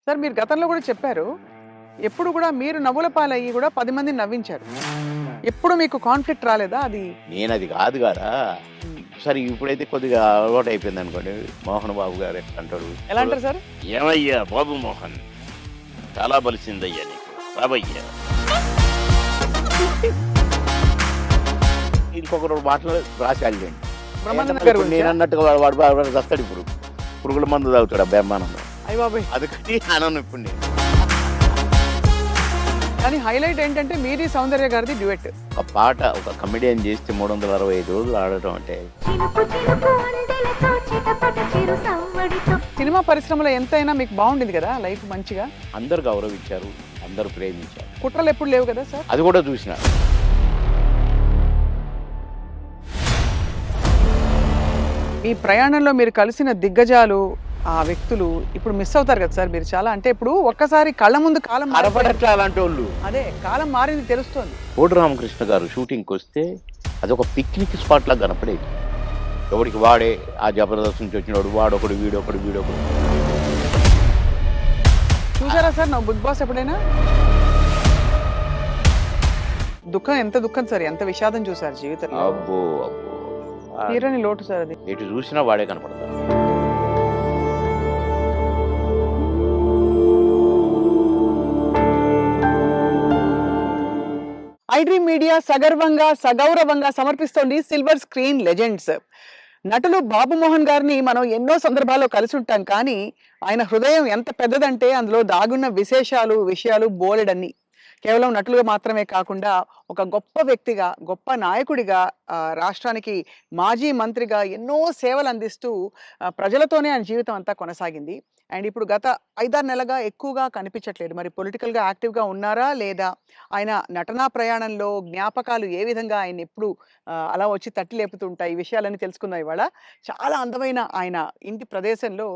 Sir మీరు గతంలో కూడా చెప్పారు. ఎప్పుడు కూడా మీరు నవ్వుల పాలయ్యి కూడా 10 మందిని నవ్వించారు. ఎప్పుడు మీకు కాన్‌ఫ్లిక్ట్ రాలేదా? అది నేనది కాదు కదా! హ్మ్. సరే ఇప్పుడైతే కొద్దిగా అలవాటయిపోయింది అనుకోండి. మోహన్ బాబు గారు ఎట్లా అంటాడు? ఎలా అంటారు సార్? ఏమయ్యా బాబు మోహన్, చాలా బలిసిందయ్యా నీకు. రావయ్యా. ఇంకొక 2 మాటలు రాసి వెళ్ళండి. బ్రహ్మానందం గారి గురించా? నేనన్నట్టుగా వాడు వాడు చస్తాడు ఇప్పుడు. పురుగుల మందు తాగుతాడు ఆ బ్రహ్మానందం. అయ్య బాబోయ్! అందుకని అనను ఇప్పుడు నేను. కానీ హైలైట్ ఏంటంటే మీది సౌందర్య గారిది డ్యూయెట్. ఒక పాట ఒక కమెడియన్ చేస్తే 365 రోజులు ఆడటం అంటే చినుకు చినుకు అందెలతో చిటపట చిరు సవ్వడితో సినిమా పరిశ్రమలో ఎంతైనా మీకు బాగుండింది కదా లైఫ్ మంచిగా. అందరు గౌరవించారు, అందరూ ప్రేమించారు. కుట్రలు ఎప్పుడు లేవు కదా సార్? అది కూడా చూసిన. మీ ప్రయాణంలో మీరు కలిసిన దిగ్గజాలు, ఆ వ్యక్తులు ఇప్పుడు మిస్ అవుతారు కదా సార్ మీరు చాలా. అంటే ఇప్పుడు ఒక్కసారి కళ్ళ ముందు కాలం మారిపోయింది. అరపడట్లా అలాంటి వాళ్ళు. అదే కాలం మారింది తెలుస్తోంది. కోటి రామకృష్ణ గారు షూటింగ్కి వస్తే అదొక పిక్నిక్ స్పాట్ లాగా కనపడేది. ఎవరికి వాడే ఆ జబర్దస్త్ నుంచి వచ్చినవాడు వాడొకడు వీడొకడు వీడొకడు. చూసారా సార్ నా బిగ్ బాస్ ఎప్పుడైనా? దుఃఖం ఎంత దుఃఖం సార్, ఎంత విషాదం చూసారు జీవితంలో. అబ్బో అబ్బో. తీరని లోటు సార్ అది. ఎటు చూసినా వాడే కనపడతాడు. ఐడ్రీమ్ మీడియా సగర్వంగా సగౌరవంగా సమర్పిస్తోంది సిల్వర్ స్క్రీన్ లెజెండ్స్. నటులు బాబు మోహన్ గారిని మనం ఎన్నో సందర్భాల్లో కలిసి ఉంటాం, కానీ ఆయన హృదయం ఎంత పెద్దదంటే అందులో దాగున్న విశేషాలు విషయాలు బోలెడన్ని. కేవలం నటులుగా మాత్రమే కాకుండా ఒక గొప్ప వ్యక్తిగా, గొప్ప నాయకుడిగా, రాష్ట్రానికి మాజీ మంత్రిగా ఎన్నో సేవలు అందిస్తూ ప్రజలతోనే ఆయన జీవితం అంతా కొనసాగింది. అండ్ ఇప్పుడు గత 5-6 నెలలుగా ఎక్కువగా కనిపించట్లేదు. మరి పొలిటికల్‌గా యాక్టివ్‌గా ఉన్నారా? లేదా? ఆయన నటనా ప్రయాణంలో జ్ఞాపకాలు ఏ విధంగా ఆయన్నెప్పుడు అలా వచ్చి తట్టి లేపుతుంటాయి? ఈ విషయాలన్నీ తెలుసుకుందాం ఇవాళ. చాలా అందమైన ఆయన ఇంటి ప్రదేశంలో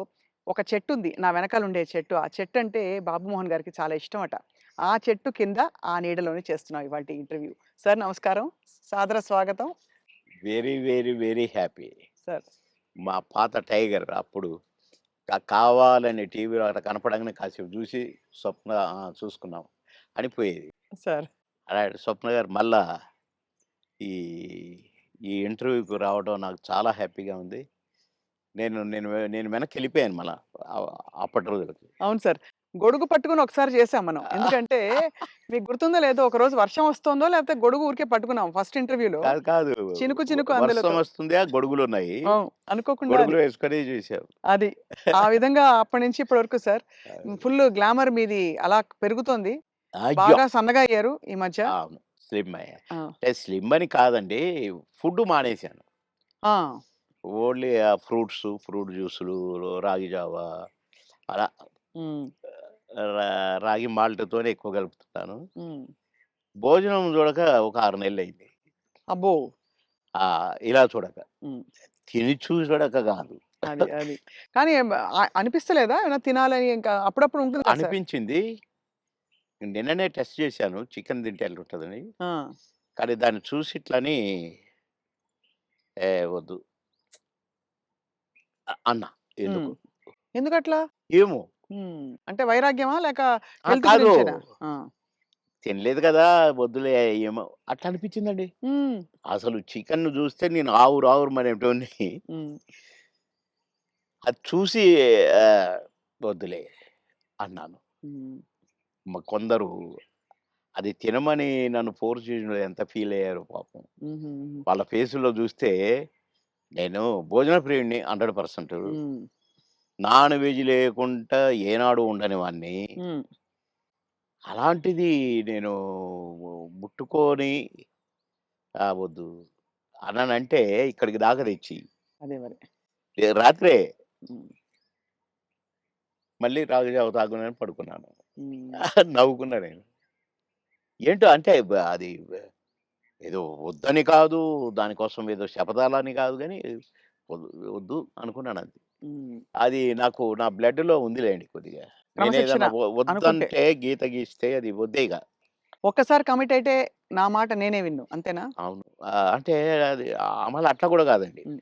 ఒక చెట్టుంది. నా వెనకాల ఉండే చెట్టు. ఆ చెట్టంటే బాబుమోహన్ గారికి చాలా ఇష్టమట. ఆ చెట్టు కింద, ఆ నీడలోనే చేస్తున్నాం ఇవాల్టి ఇంటర్వ్యూ. సార్ నమస్కారం. సాదర స్వాగతం. Very very very happy. Sir. మా పాత టైగర్ అప్పుడు కావాలని టీవీలో అట్లా కనపడంగానే కాసేపు చూసి స్వప్న చూసుకున్నాం అనిపోయేది. సార్. అలాంటి స్వప్న గారు మళ్ళా ఈ ఈ ఇంటర్వ్యూకి రావడం నాకు చాలా హ్యాపీగా ఉంది. నేను నేను నేను వెనక్కి వెళ్ళిపోయాను మళ్ళా అప్పటి రోజులకి. అవును సార్. గొడుగు పట్టుకొని ఒకసారి చేసాం మనం. ఎందుకంటే మీకు గుర్తుందో లేదో ఒకరోజు వర్షం వస్తోందో లేకపోతే గొడుగు ఊరికే పట్టుకున్నాం ఫస్ట్ ఇంటర్వ్యూలో. కాదు కాదు, చినుకు చినుకు వర్షం అందెలతో. వస్తుంది, ఆ గొడుగులు ఉన్నాయి, అనుకోకుండా అది. గొడుగులు వేసుకొని చూసాం. అది. ఆ విధంగా అప్పటి నుంచి ఇప్పటి వరకు సార్ ఫుల్ గ్లామర్ మీది అలా పెరుగుతోంది. అయ్యో, బాగా సన్నగా అయ్యారు ఈ మధ్య. అవును, స్లిమ్ అయ్యా. ఆ! అంటే స్లిమ్ అని కాదండి, ఫుడ్ మానేశాను. ఆ! ఓన్లీ ఫ్రూట్స్, ఫ్రూట్ జ్యూసులు, రాగి జావా అలా, హ్మ్. రాగి మాల్ట్‌తోనే ఎక్కువ కలుపుతున్నాను. హ్మ్. భోజనం చూడక ఒక 6 నెలలయింది. అబ్బో! ఇలా చూడక. హ్మ్. తిని చూడక కాదు. అది. కానీ అనిపిస్తలేదా ఏమైనా తినాలని ఇంకా అప్పుడప్పుడు ఉంటుంది కదా సార్. అనిపించింది. నిన్ననే టెస్ట్ చేశాను చికెన్ తింటే ఎట్లుంటదని. ఆ! కానీ దాన్ని చూసి ఇట్లని వద్దు అన్నా. హ్మ్. ఎందుకు? ఎందుకట్లా? ఏమో. అంటే వైరాగ్యమా? లేక హెల్త్ కాదు. గురించేనా? ఆ! తినలేదు కదా! వద్దులే ఏమో అట్లా అనిపించిందండి. హ్మ్. అసలు చికెన్‌ను చూస్తే నేను ఆవురు ఆవురుమనేటోడిని. హ్మ్. అది చూసి ఆహ్, వద్దులే అన్నాను. హ్మ్. కొందరు అది తినమని నన్ను ఫోర్స్ చేసినోళ్ళు ఎంత ఫీల్ అయ్యారో పాపం. హుహుహు. వాళ్ళ ఫేసుల్లో చూస్తే నేను భోజన ప్రియుడిని 100%. హ్మ్. నాన్ వెజ్ లేకుండా ఏనాడు ఉండని వాడిని. హ్మ్. అలాంటిది నేను ముట్టుకొని వద్దు అన్నానంటే ఇక్కడికి దాకా తెచ్చి అదే మరి. రాత్రే హ్మ్. మళ్ళీ రాగి జావ తాగునని పడుకున్నాను. హ్మ్. నవ్వుకున్నా నేను. ఏంటో అంటే అది ఏదో వద్దని కాదు, దానికోసం ఏదో శపథాలని కాదు గానీ, వద్దు వద్దు అనుకున్నానంతే. హ్మ్. అది నాకు నా బ్లడ్‌లో ఉందిలెండి కొద్దిగా. క్రమశిక్షణ నేనేదన్నా అనుకుంటే. వద్దంటే గీత గీస్తే అది వద్దే ఇగ. ఒక్కసారి కమిట్ అయితే నా మాట నేనే విన్ను. అంతేనా? అవును. అంటే అది మళ్ళీ అట్లా గూడా కాదండి. హ్మ్.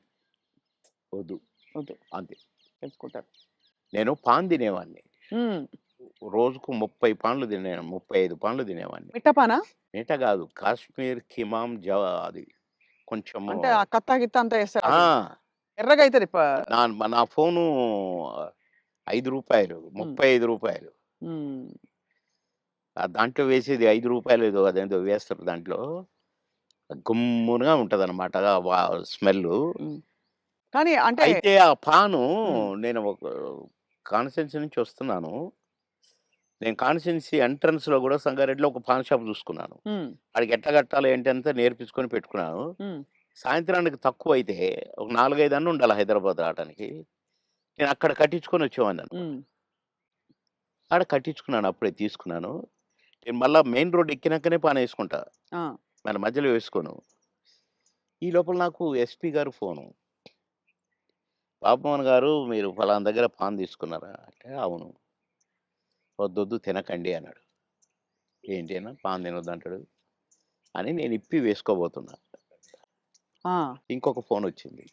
వద్దు వద్దు. అంతే. తెలుసుకుంటారు. నేను పాన్ తినేవాడిని. హ్మ్. రోజుకు 30 పాన్లు తినేవాడిని. 35 పాన్లు తినేవాడిని. మిట్టపానా? మిగతా కాదు. కాశ్మీర్ కిమాం అది కొంచెము అంటే ఆ కత్తా గిత్తా అంతా ఏస్తారు ఆ! అది. ఎర్రగా అయితది నా ఫోను రూ. 5 రూ. హ్మ్. 35. హ్మ్. దాంట్లో వేసేది రూ. 5 ఏదో అదేందో వేస్తారు దాంట్లో. గుమ్మునగా ఉంటదనమాట. స్మెల్లు. హ్మ్. కానీ అంటే అయితే ఆ పాను హ్మ్. నేను ఒక కాన్స్టిట్యున్సీ నుంచి వస్తున్నాను. నేను కాన్స్టిట్యున్సీ ఎంట్రన్స్‌లో గూడా సంగారెడ్డిలో ఒక పాన్ షాప్ చూసుకున్నాను. హ్మ్. ఆడికి ఎట్లా కట్టాలి ఏంటి అంతా నేర్పించుకొని పెట్టుకున్నాను. హ్మ్. సాయంత్రానికి తక్కువైతే ఒక 4, 5 అన్న ఉండాలి హైదరాబాద్ రావటానికి. నేను అక్కడ కట్టించుకొని వచ్చేవాడిననమాట. హ్మ్. ఆడ కట్టించుకున్నాను. అప్పుడే తీసుకున్నాను. నేను మళ్ళా మెయిన్ రోడ్ ఎక్కినాకనే పానేసుకుంటా. ఆ! మన మధ్యలో వేసుకోను. ఈ లోపల నాకు ఎస్పీ గారు ఫోను. "బాబుమోహన్ గారు మీరు ఫలానా దగ్గర పాన్ తీసుకున్నారా?" అంటే, "అవును." "వద్దొద్దు తినకండి" అన్నాడు. ఏంటి అన్నా పాన్ తినొద్దంటాడు అని నేను ఇప్పి వేసుకోబోతున్నా. ఆ! ఇంకొక ఫోనొచ్చింది.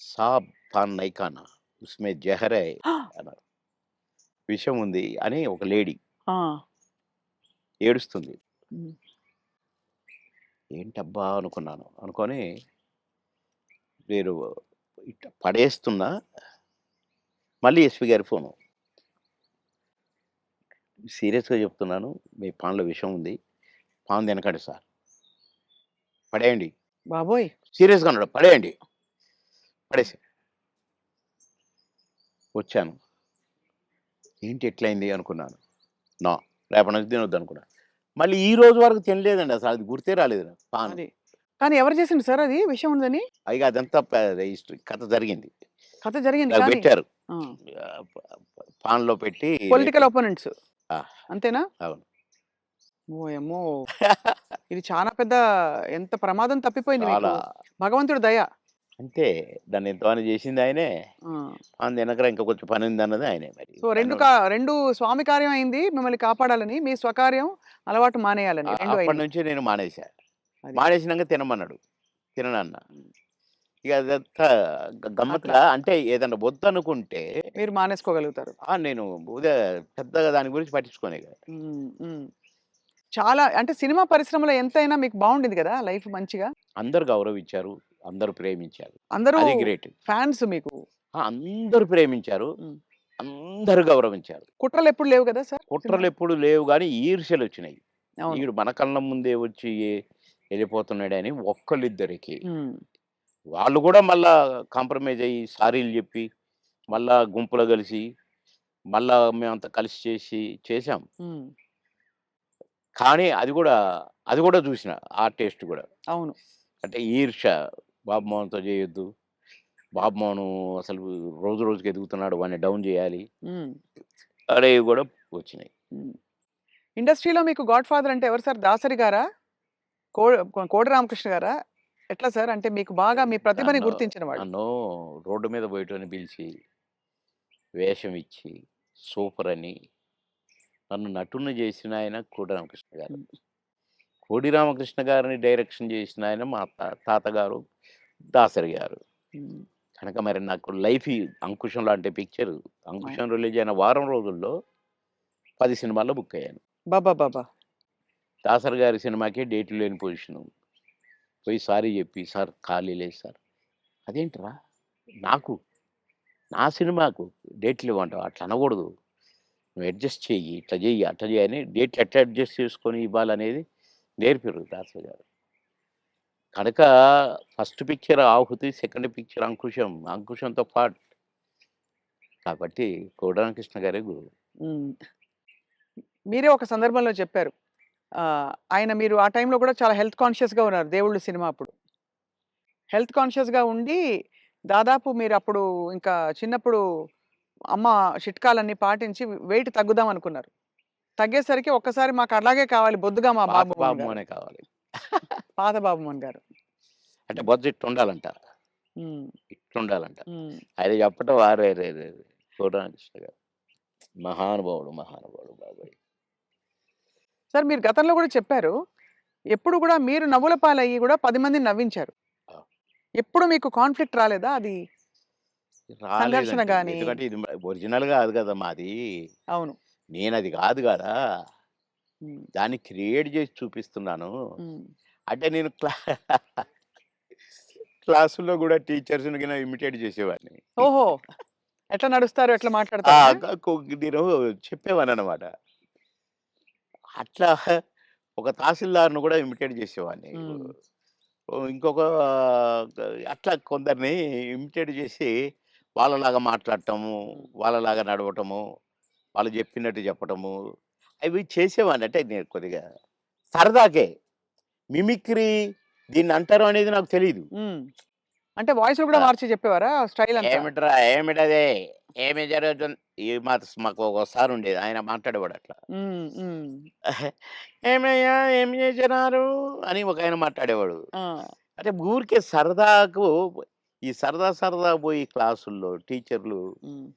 "సాబ్ పాన్ నహీ ఖానా ఉస్మే జహర్ హై" అన్నారు. విషం ఉంది అని ఒక లేడీ ఆ! ఏడుస్తుంది. హ్మ్. ఏంటబ్బా! అనుకున్నాను. అనుకోని నేను ఇట్ట పడేస్తున్నా. మళ్ళీ ఎస్పీ గారి ఫోను. "సీరియస్‌గా చెప్తున్నాను. మీ పాన్‌లో విషం ఉంది. పాన్ తినకండి సార్. పడేయండి." బాబోయ్! సీరియస్‌గా అన్నాడు. "పడేయండి." పడేసా. వచ్చాను. ఏంటి ఇట్లయింది అనుకున్నాను. నో. రేపటి నుంచి తినొద్దనుకున్నా. మళ్ళీ ఈ రోజు వరకు తినలేదండి అసలు. అది గుర్తే రాలేదు నాకు పాను. అది. కానీ ఎవరు చేసిండ్రు సార్ అది విషం ఉందని? ఇగ అదంతా హిస్టరీ కథ జరిగింది. కథ జరిగింది నాకు కానీ పెట్టారు. ఆ! పాన్‌లో పెట్టి పొలిటికల్ అపోనెంట్స్ ఆ! అంతేనా? అవును. ఓయమ్మో! ఇది చాలా పెద్ద ఎంత ప్రమాదం తప్పిపోయింది మీకు. చాలా. భగవంతుడి దయ. అంతే. దాన్ని ఎంతమని చేసింది ఆయనే. ఆ! పాన్ తినకరా ఇంకా కొంచెం పనుందన్నది ఆయనే మరి. సో 2 స్వామి కార్యం అయింది మిమ్మల్ని కాపాడాలని. మీ స్వకార్యం అలవాటు మానేయాలని 2 అయినాయి. అప్పటినుంచి నేను మానేసా. అది. మానేసినంక తినమన్నాడు. తిననన్నా. హ్మ్. ఇక అదంతా అట్లా గమ్మత్తుగా అంటే ఏదన్నా వద్దనుకుంటే మీరు మానేసుకోగలుగుతారు. నేను పెద్దగా దాని గురించి పట్టించుకోను ఇక. హ్మ్. హ్మ్. చాలా అంటే సినిమా పరిశ్రమలో ఎంతైనా మీకు బావుండింది గదా! లైఫ్ మంచిగా. అందరూ గౌరవించారు. అందరూ ప్రేమించారు. అందరూ అది గ్రేట్. ఫాన్స్ మీకు. అందరూ ప్రేమించారు. హ్మ్. అందరూ గౌరవించారు. కుట్రలెప్పుడు లేవు గదా సార్ సినిమాలో? కుట్రలెప్పుడు లేవు గానీ ఈర్ష్యలొచ్చినాయి. అవును. ఈడు మన కళ్ళ ముందే వచ్చి ఎళ్ళిపోతున్నాడని ఒక్కళ్ళిద్దరికి. హ్మ్. వాళ్ళు గూడా మళ్ళా కాంప్రమైజ్ అయ్యి సారీలు జెప్పి, మళ్ళా గుంపులో గలిసి, మళ్ళా మేమంతా కలిసి చేశాం. హ్మ్. కానీ అది గూడా జూసిన. ఆ టేస్ట్ గూడా. అవును. అంటే ఈర్ష్య. బాబు మోహన్‌తో జేయొద్దు. బాబు మోహను అసలు రోజు రోజుకి ఎదుగుతున్నాడు. వాడిని డౌన్ జేయాలి. హ్మ్. అనేవి గూడా వచ్చినాయి. హ్మ్. ఇండస్ట్రీలో మీకు గాడ్ ఫాదర్ అంటే ఎవరు సార్? దాసరి గారా? కో కోడి రామకృష్ణ గారా? ఎట్లా సార్? అంటే మీకు బాగా మీ ప్రతిభని నన్ను గుర్తించిన వాళ్ళు. నన్ను రోడ్డు మీద బోయేటోడిని పిలిచి, వేషం ఇచ్చి, సూపరని నన్ను నటుడిని జేసిన ఆయన కోడి రామకృష్ణ గారు. హ్మ్. కోడి రామకృష్ణ గారిని డైరెక్షన్ జేసిన ఆయన మా తాతగారు దాసరి గారు. హ్మ్. కనుక మరి నాకు లైఫ్ ఈ 'అంకుశం' లాంటి పిక్చర్ అవును. 'అంకుశం' రిలీజ్ అయిన వారం రోజుల్లో 10 సినిమాల్లో బుక్ అయ్యాను. అబ్బబ్బబ్బా! దాసరి గారి సినిమాకే డేట్లు లేని పొజిషను. పోయి సారీ జెప్పి, "సార్ ఖాళీ లేదు సార్." "అదేంట్రా? నాకు, నా సినిమాకు డేట్లు ఇవ్వంటావా? అట్లా అనకూడదు. నువ్వు అడ్జస్ట్ చెయ్యి. ఇట్లా జెయ్యి, అట్లా జెయ్యి" అని డేట్లు ఎట్లా అడ్జస్ట్ చేసుకొని ఇవ్వాలనేది నేర్పిర్రు దాసరి గారు. కనుక ఫస్ట్ పిక్చర్ 'ఆహుతి', సెకండ్ పిక్చర్ 'అంకుశం'. 'అంకుశంతో' పాటు కాబట్టి కోడి రామకృష్ణ గారే గురువు. హ్మ్. మీరే ఒక సందర్భంలో చెప్పారు. ఆయన మీరు ఆ టైంలో కూడా చాలా హెల్త్ కాన్షియస్‌గా ఉన్నారు 'దేవుళ్ళు' సినిమా అప్పుడు. హెల్త్ కాన్షియస్‌గా ఉండి దాదాపు మీరప్పుడు ఇంకా చిన్నప్పుడు అమ్మ చిట్కాలన్నీ పాటించి వెయిట్ తగ్గుదాం అనుకున్నారు. తగ్గేసరికి ఒక్కసారి మాకు అలాగే కావాలి బొద్దుగా మా పాత బాబు మోహన్ బాబు గారు. అనే కావాలి. పాత బాబు మోహన్ గారు. అంటే బొజ్జ ఇట్టుండాలంట. హ్మ్. ఇట్లుండాలంట. హ్మ్. ఆయన చెప్పటం అరెరెరెరే! కోడి రామకృష్ణ గారు. మహానుభావుడు, మహానుభావుడు బాబోయ్! సార్ మీరు గతంలో కూడా చెప్పారు. ఎప్పుడు కూడా మీరు నవ్వుల పాలయ్యి కూడా 10 మందిని నవ్వించారు. ఆ! ఎప్పుడు మీకు కాన్‌ఫ్లిక్ట్ రాలేదా? అది సంఘర్షణ రాలేదండి. గాని. ఎందుకంటే ఇది ఒరిజినల్ కాదు కదా మాది. అవును. నేనది కాదు కదా! హ్మ్. దాన్ని క్రియేట్ చేసి చూపిస్తున్నాను. హ్మ్. అంటే నేను క్లాసుల్లో కూడా టీచర్స్‌ని గిన ఇమిటేట్ చేసేవాడిని. ఓహో! ఎట్లా నడుస్తారు? ఎట్లా ఆ! మాట్లాడతారనా? నేను చెప్పేవాడిననమాట. అట్లా ఒక తహసీల్దార్‌ని కూడా ఇమిటేట్ చేసేవాడిని. హ్మ్. ఇంకొక అట్లా కొందరిని ఇమిటేట్ చేసి వాళ్ళలాగా మాట్లాడటము, హ్మ్. వాళ్ళలాగా నడవటము, వాళ్ళు చెప్పినట్టు చెప్పటము, అవి చేసేవాడిని. అంటే నేను కొద్దిగా సరదాకే. మిమిక్రీ దీన్నంటారు అనేది నాకు తెలీదు. హ్మ్. అంటే వాయిస్‌లు కూడా ఆ! మార్చి చెప్పేవారా? స్టైల్ అంతా? ఏమిట్రా ఏమిటది? ఏమి జరుగుతుంది? మాకు ఒక సారుండేది. ఆయన మాట్లాడేవాడు అట్లా. హ్మ్. హ్మ్. "ఏమయ్యా ఏం చేసినారు?" అని ఒకాయన మాట్లాడేవాడు. ఆ! అంటే ఊరికే సరదాకు ఈ సరదా సరదా పోయి క్లాసుల్లో టీచర్లు హ్మ్.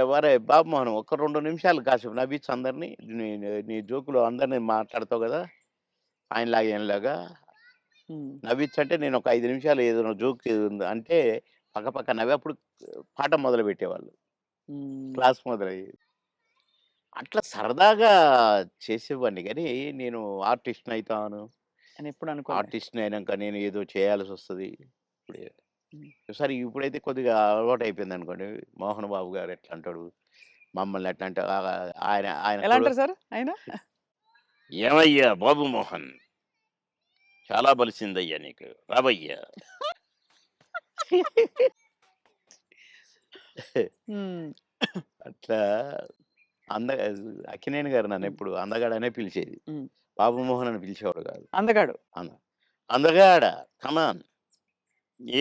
"ఒరేయ్ బాబుమోహన్ ఒక్క 2 నిమిషాలు కాసేపు నవ్వించు అందరిని. నీ నీ జోకులు అందరిని మాట్లాడతావు గదా! ఆయనలాగా ఈయనలాగా హ్మ్. నవ్వించంటే" నేను ఒక 5 నిమిషాలు ఏదైనా జోక్ అంటే పక్క పక్క నవ్వి అప్పుడు పాఠం మొదలుపెట్టేవాళ్ళు. హ్మ్. క్లాస్ మొదలయ్యేది. అట్లా సరదాగా చేసేవాడిని గానీ, నేను ఆర్టిస్ట్‌నయితాను. అని ఎప్పుడు అనుకోలే. ఆర్టిస్ట్‌ని అయినంక నేను ఏదో చేయాల్సొస్తది. ఇప్పుడే హ్మ్. సరే ఇప్పుడైతే కొద్దిగా అలవాటయిపోయిందనుకోండి. 'మోహన్ బాబు' గారు ఎట్లా అంటాడు, మమ్మల్ని ఎట్లా అంటే ఆయన ఆయన ఎలా అంటారు సార్ ఆయన? "ఏమయ్యా బాబు మోహన్ చాలా బలిసిందయ్యా నీకు. రావయ్యా." హ్మ్. అట్లా అంద అక్కినేని గారు హ్మ్. నన్నెప్పుడు అందగాడనే పిలిచేది. హ్మ్. బాబు మోహన్ అని పిలిచేవాడు కాదు. అందగాడు. అంద అందగాడ కమాన్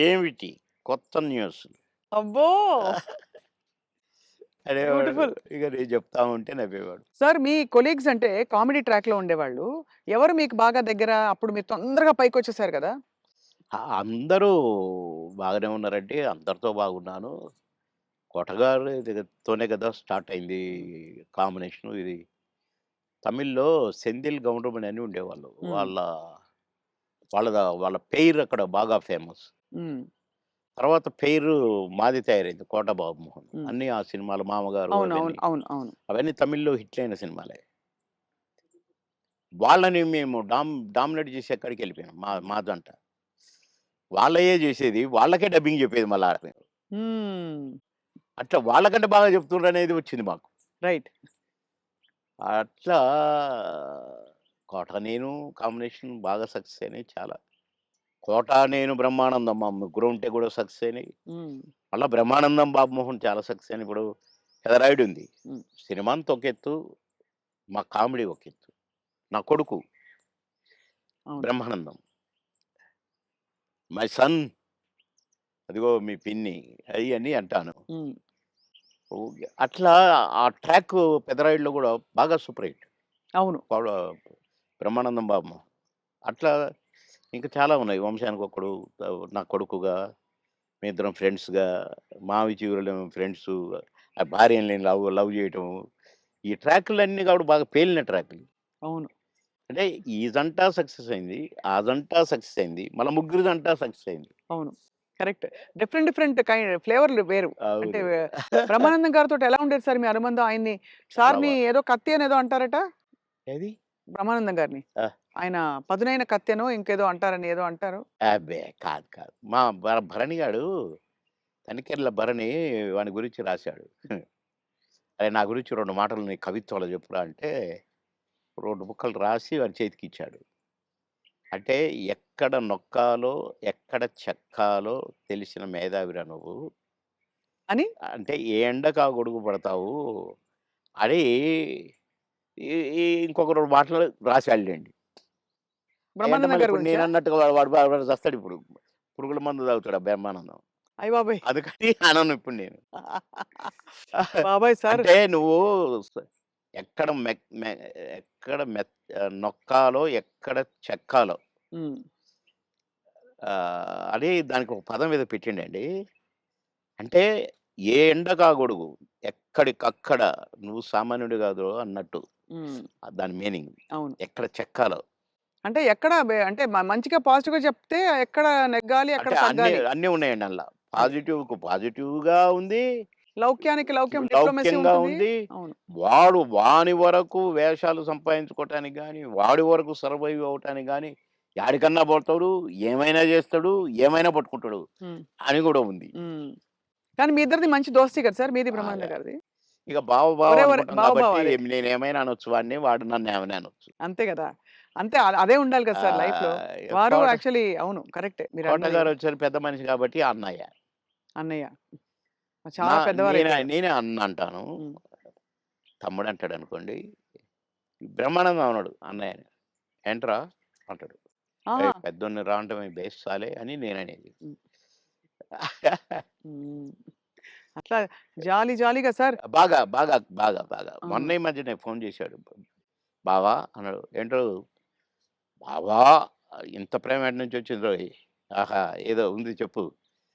ఏమిటి కొత్త న్యూస్ అబ్బో! అనేవాడు. బ్యూటిఫుల్. ఇక నేను చెప్తా ఉంటే నవ్వేవాడు. సార్ మీ కొలీగ్స్ అంటే కామెడీ ట్రాక్‌లో ఉండేవాళ్ళు. ఎవరు మీకు బాగా దగ్గర? అప్పుడు మీరు తొందరగా పైకొచ్చేసారు కదా! అందరూ బాగానే ఉన్నారండి. అందరితో బాగున్నాను. 'కొటగారు' తోనే కదా స్టార్ట్ అయింది హ్మ్. కాంబినేషను ఇది. తమిళ్‌లో 'సెంథిల్ గౌండమణి' అని ఉండేవాళ్ళు. హ్మ్. వాళ్ళ పెయిర్ అక్కడ బాగా ఫేమస్. హ్మ్. తర్వాత పెయిరు మాది తయారైంది 'కోట బాబుమోహన్.' హ్మ్. అన్నీ ఆ సినిమాలు 'మామగారు' అవును. అవును. అవన్నీ. అవును. అవును. అవన్నీ తమిళ్‌లో హిట్లయిన సినిమాలే. వాళ్ళని మేము డామినేట్ చేసి ఎక్కడికెళ్ళిపోయాం మా జంట. వాళ్ళయ్యే జేసేది. వాళ్ళకే డబ్బింగ్ జెప్పేది మళ్ళా. హ్మ్. అట్లా వాళ్ళకంటే బాగా చెప్తుండ్రనేది వచ్చింది మాకు. రైట్. అట్లా 'కోట నేను' కాంబినేషన్ బాగా సక్సెస్ అయినాయి చాలా. 'కోట నేను' 'బ్రహ్మానందం' మా ముగ్గురం ఉంటే కూడా సక్సెస్ అయినాయి. హ్మ్. మళ్ళా 'బ్రహ్మానందం' 'బాబుమోహన్' చాలా సక్సెస్ అయినాయి. ఇప్పుడు 'పెదరాయుడు' ఉంది. హ్మ్. సినిమా అంతా ఒక ఎత్తు, మా కామెడీ ఒక ఎత్తు. నా కొడుకు అవును. 'బ్రహ్మానందం' మై సన్ అదిగో మీ పిన్ని అయ్యని అంటాను. హ్మ్. ఓకే. అట్లా ఆ ట్రాక్ 'పెదరాయుడులో' గూడా బాగా సూపర్ హిట్. అవును. పౌడ 'బ్రహ్మానందం బాబు.' అట్లా ఇంకా చాలా ఉన్నాయి. 'వంశానికొక్కడు', నా కొడుకుగా, మేమిద్దరం ఫ్రెండ్స్‌గా, 'మావి చివురులేమో' ఫ్రెండ్సు, ఆ భార్యని నేను లవ్ లవ్ జేయటం. ఈ ట్రాకులన్నీ కూడా బాగా పేలిన ట్రాకులు. అవును. అంటే ఈ జంట సక్సెస్ అయింది. ఆ జంట సక్సెస్ అయింది. మళ్ళా ముగ్గురి జంట సక్సెస్ అయింది. అవును. కరెక్ట్. డిఫరెంట్ డిఫరెంట్ ఫ్లేవర్‌లు వేరు. అంటే అవును. బ్రహ్మానందం గారితోటి ఎలా ఉండేది సార్ మీ అనుబంధం? ఆయన్ని చాలా సార్‌ని ఏదో కత్తి అనేదో అంటారట? ఏది? బ్రహ్మానందం గారిని. ఆ! ఆయన పదునైన కత్తెనో ఇంకేదో అంటారని ఏదో అంటారు. అబ్బే! కాదు. మా భరణి గాడు తనికెళ్ళ భరణి వాని గురించి రాశాడు. "అరె! నా గురించి 2 మాటలు నీ కవిత్వంలో చెప్పురా" అంటే 2 ముక్కలు రాసి వాని చేతికిచ్చాడు. అంటే ఎక్కడ నొక్కాలో, ఎక్కడ చెక్కాలో తెలిసిన మేధావిరా నువ్వు. అని అంటే ఏ ఎండకు ఆ గొడుగు పడతావు అని ఈ ఈ ఇంకొక 2 మాటలు రాసాడులెండి. అయంటే బ్రహ్మానందం మళ్ళీ గారి ఇప్పుడు గురించా? నేనన్నట్టుగా వాడు చస్తాడిప్పుడు. పురుగుల మందు తాగుతాడు ఆ బ్రహ్మానందం. అయ్య బాబోయ్! అందుకని అనను ఇప్పుడు నేను. బాబోయ్! సార్. అంటే నువ్వు స ఎక్కడ నొక్కాలో, ఎక్కడ చెక్కాలో హ్మ్. అని దానికి ఒక పదం ఏదో పెట్టిండండి. అంటే ఏ ఎండకా గొడుగు, ఎక్కడికక్కడ నువ్వు సామాన్యుడు కాదు అన్నట్టు. హ్మ్. దాని మీనింగ్. అవును. ఎక్కడ చెక్కాలో. అంటే ఎక్కడ అంటే మంచిగా పాజిటివ్‌గా చెప్తే ఎక్కడ నెగ్గాలి, ఎక్కడ అంటే అన్నీ తగ్గాలి. అన్నీ ఉన్నాయండి అందుల. పాజిటివ్‌కు పాజిటివ్‌గా ఉంది. లౌక్యానికి లౌక్యం, డిప్లొమసీ లౌక్యంగా ఉంటది. ఉంది. అవును. వాని వరకు వేషాలు సంపాదించుకోవటానికి గాని, వాడి వరకు సర్వైవ్ అవ్వటానికి గాని, యాడికన్నా పోతాడు, ఏమైనా చేస్తాడు, ఏమైనా పట్టుకుంటాడు హ్మ్. అని కూడా ఉంది. హ్మ్. కానీ మీ ఇద్దరిది మంచి దోస్తీ కదా సార్! మీది బ్రహ్మానంద బాగా. గారిది. ఇక బావ బావ ఒరే! అనుకుంటాం బావ బావ కాబట్టి అదే. నేనేమైనా అనొచ్చు వాడిని, వాడు నన్నేమైనా అనొచ్చు. అంతే గదా! అంతే అదే ఉండాలి కదా సార్ లైఫ్‌లో. ఇక వారు యాక్చువల్లీ అవును. కరెక్టే కోట మీరన్నది. గారొచ్చారు పెద్ద మనిషి కాబట్టి అన్నయ్య. అన్నయ్య. నా చాలా పెద్దవారైపోయారు. నేనే అన్న అంటాను. హ్మ్. తమ్ముడంటాడనుకోండి. బ్రహ్మానందం అనడు అన్నయ్యని. ఏంట్రా అంటాడు. ఆహా! ఏయ్! పెద్దోడిని రా అంటే బేస్సాలే అని నేననేది. హ్మ్. హ్మ్. అట్లా జాలీ జాలీగా సార్. బాగా. ఆ! మొన్న ఈ మధ్యనే ఫోను చేశాడు. బావా అన్నాడు. ఏంటో బావా ఇంత ప్రేమ ఎటు నుంచొచ్చిందోయ్! ఆహా! ఏదో ఉంది చెప్పు.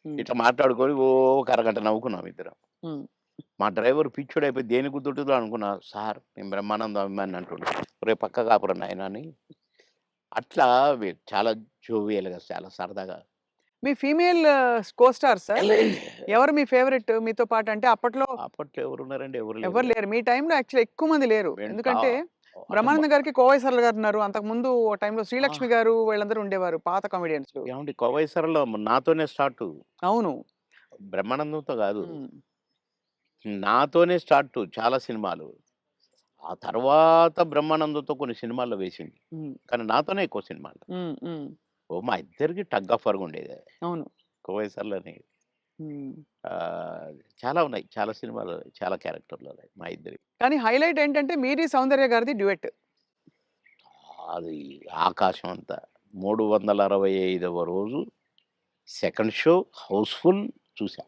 హ్మ్. ఇట్లా మాట్లాడుకొని ఓ ఒక అరగంట నవ్వుకున్నాం ఇద్దరం. హ్మ్. మా డ్రైవర్ పిచ్చోడైపోయి దేనికి గుద్దుంటుందో అనుకున్నా. సార్ నేను బ్రహ్మానందం అభిమానిని అంటుండు. ఒరేయ్ పక్కకు ఆపురా నాయనా అని. అట్లా చాలా జోవియల్‌గా చాలా సరదాగా. మీ ఫీమేల్ కో స్టార్ సార్? ఎవరు మీ ఫేవరెట్ మీతో పాటు? అంటే అప్పట్లో అప్పట్లో ఎవరున్నారండి? ఎవరు లేరు ఎవరు కదా! లేరు. మీ టైమ్‌లో యాక్చువల్లీ ఎక్కువ మంది లేరు. వెంట ఎందుకంటే అంటే బ్రహ్మానందం గారికి కోవై సరళ గారున్నారు. అంతకుముందు ఓ టైమ్‌లో ఆ! శ్రీలక్ష్మి గారు వీళ్ళందరూ ఉండేవారు పాత కామెడియన్స్‌లు. ఏవండీ 'కోవై సరళ' నాతోనే స్టార్టు. అవును. బ్రహ్మానందంతో కాదు. హ్మ్. నాతోనే స్టార్టు చాలా సినిమాలు. ఆ తర్వాత బ్రహ్మానందంతో కొన్ని సినిమాల్లో వేసింది. హ్మ్. కానీ నాతోనే ఎక్కువ సినిమాలు. హ్మ్. మా ఇద్దరికి టగ్ ఆఫ్ వార్‌గా ఉండేది. అవును. 'కోవై సరళని' హ్మ్. ఆహ్, చాలా ఉన్నాయి. చాలా సినిమాలు, చాలా క్యారెక్టర్‌లు ఉన్నాయి మా ఇద్దరివి. కానీ హైలైట్ ఏంటంటే మీది సౌందర్య గారిది డ్యూయెట్. అది ఆకాశం అంత. 365వ రోజు సెకండ్ షో హౌస్‌ఫుల్ చూసా.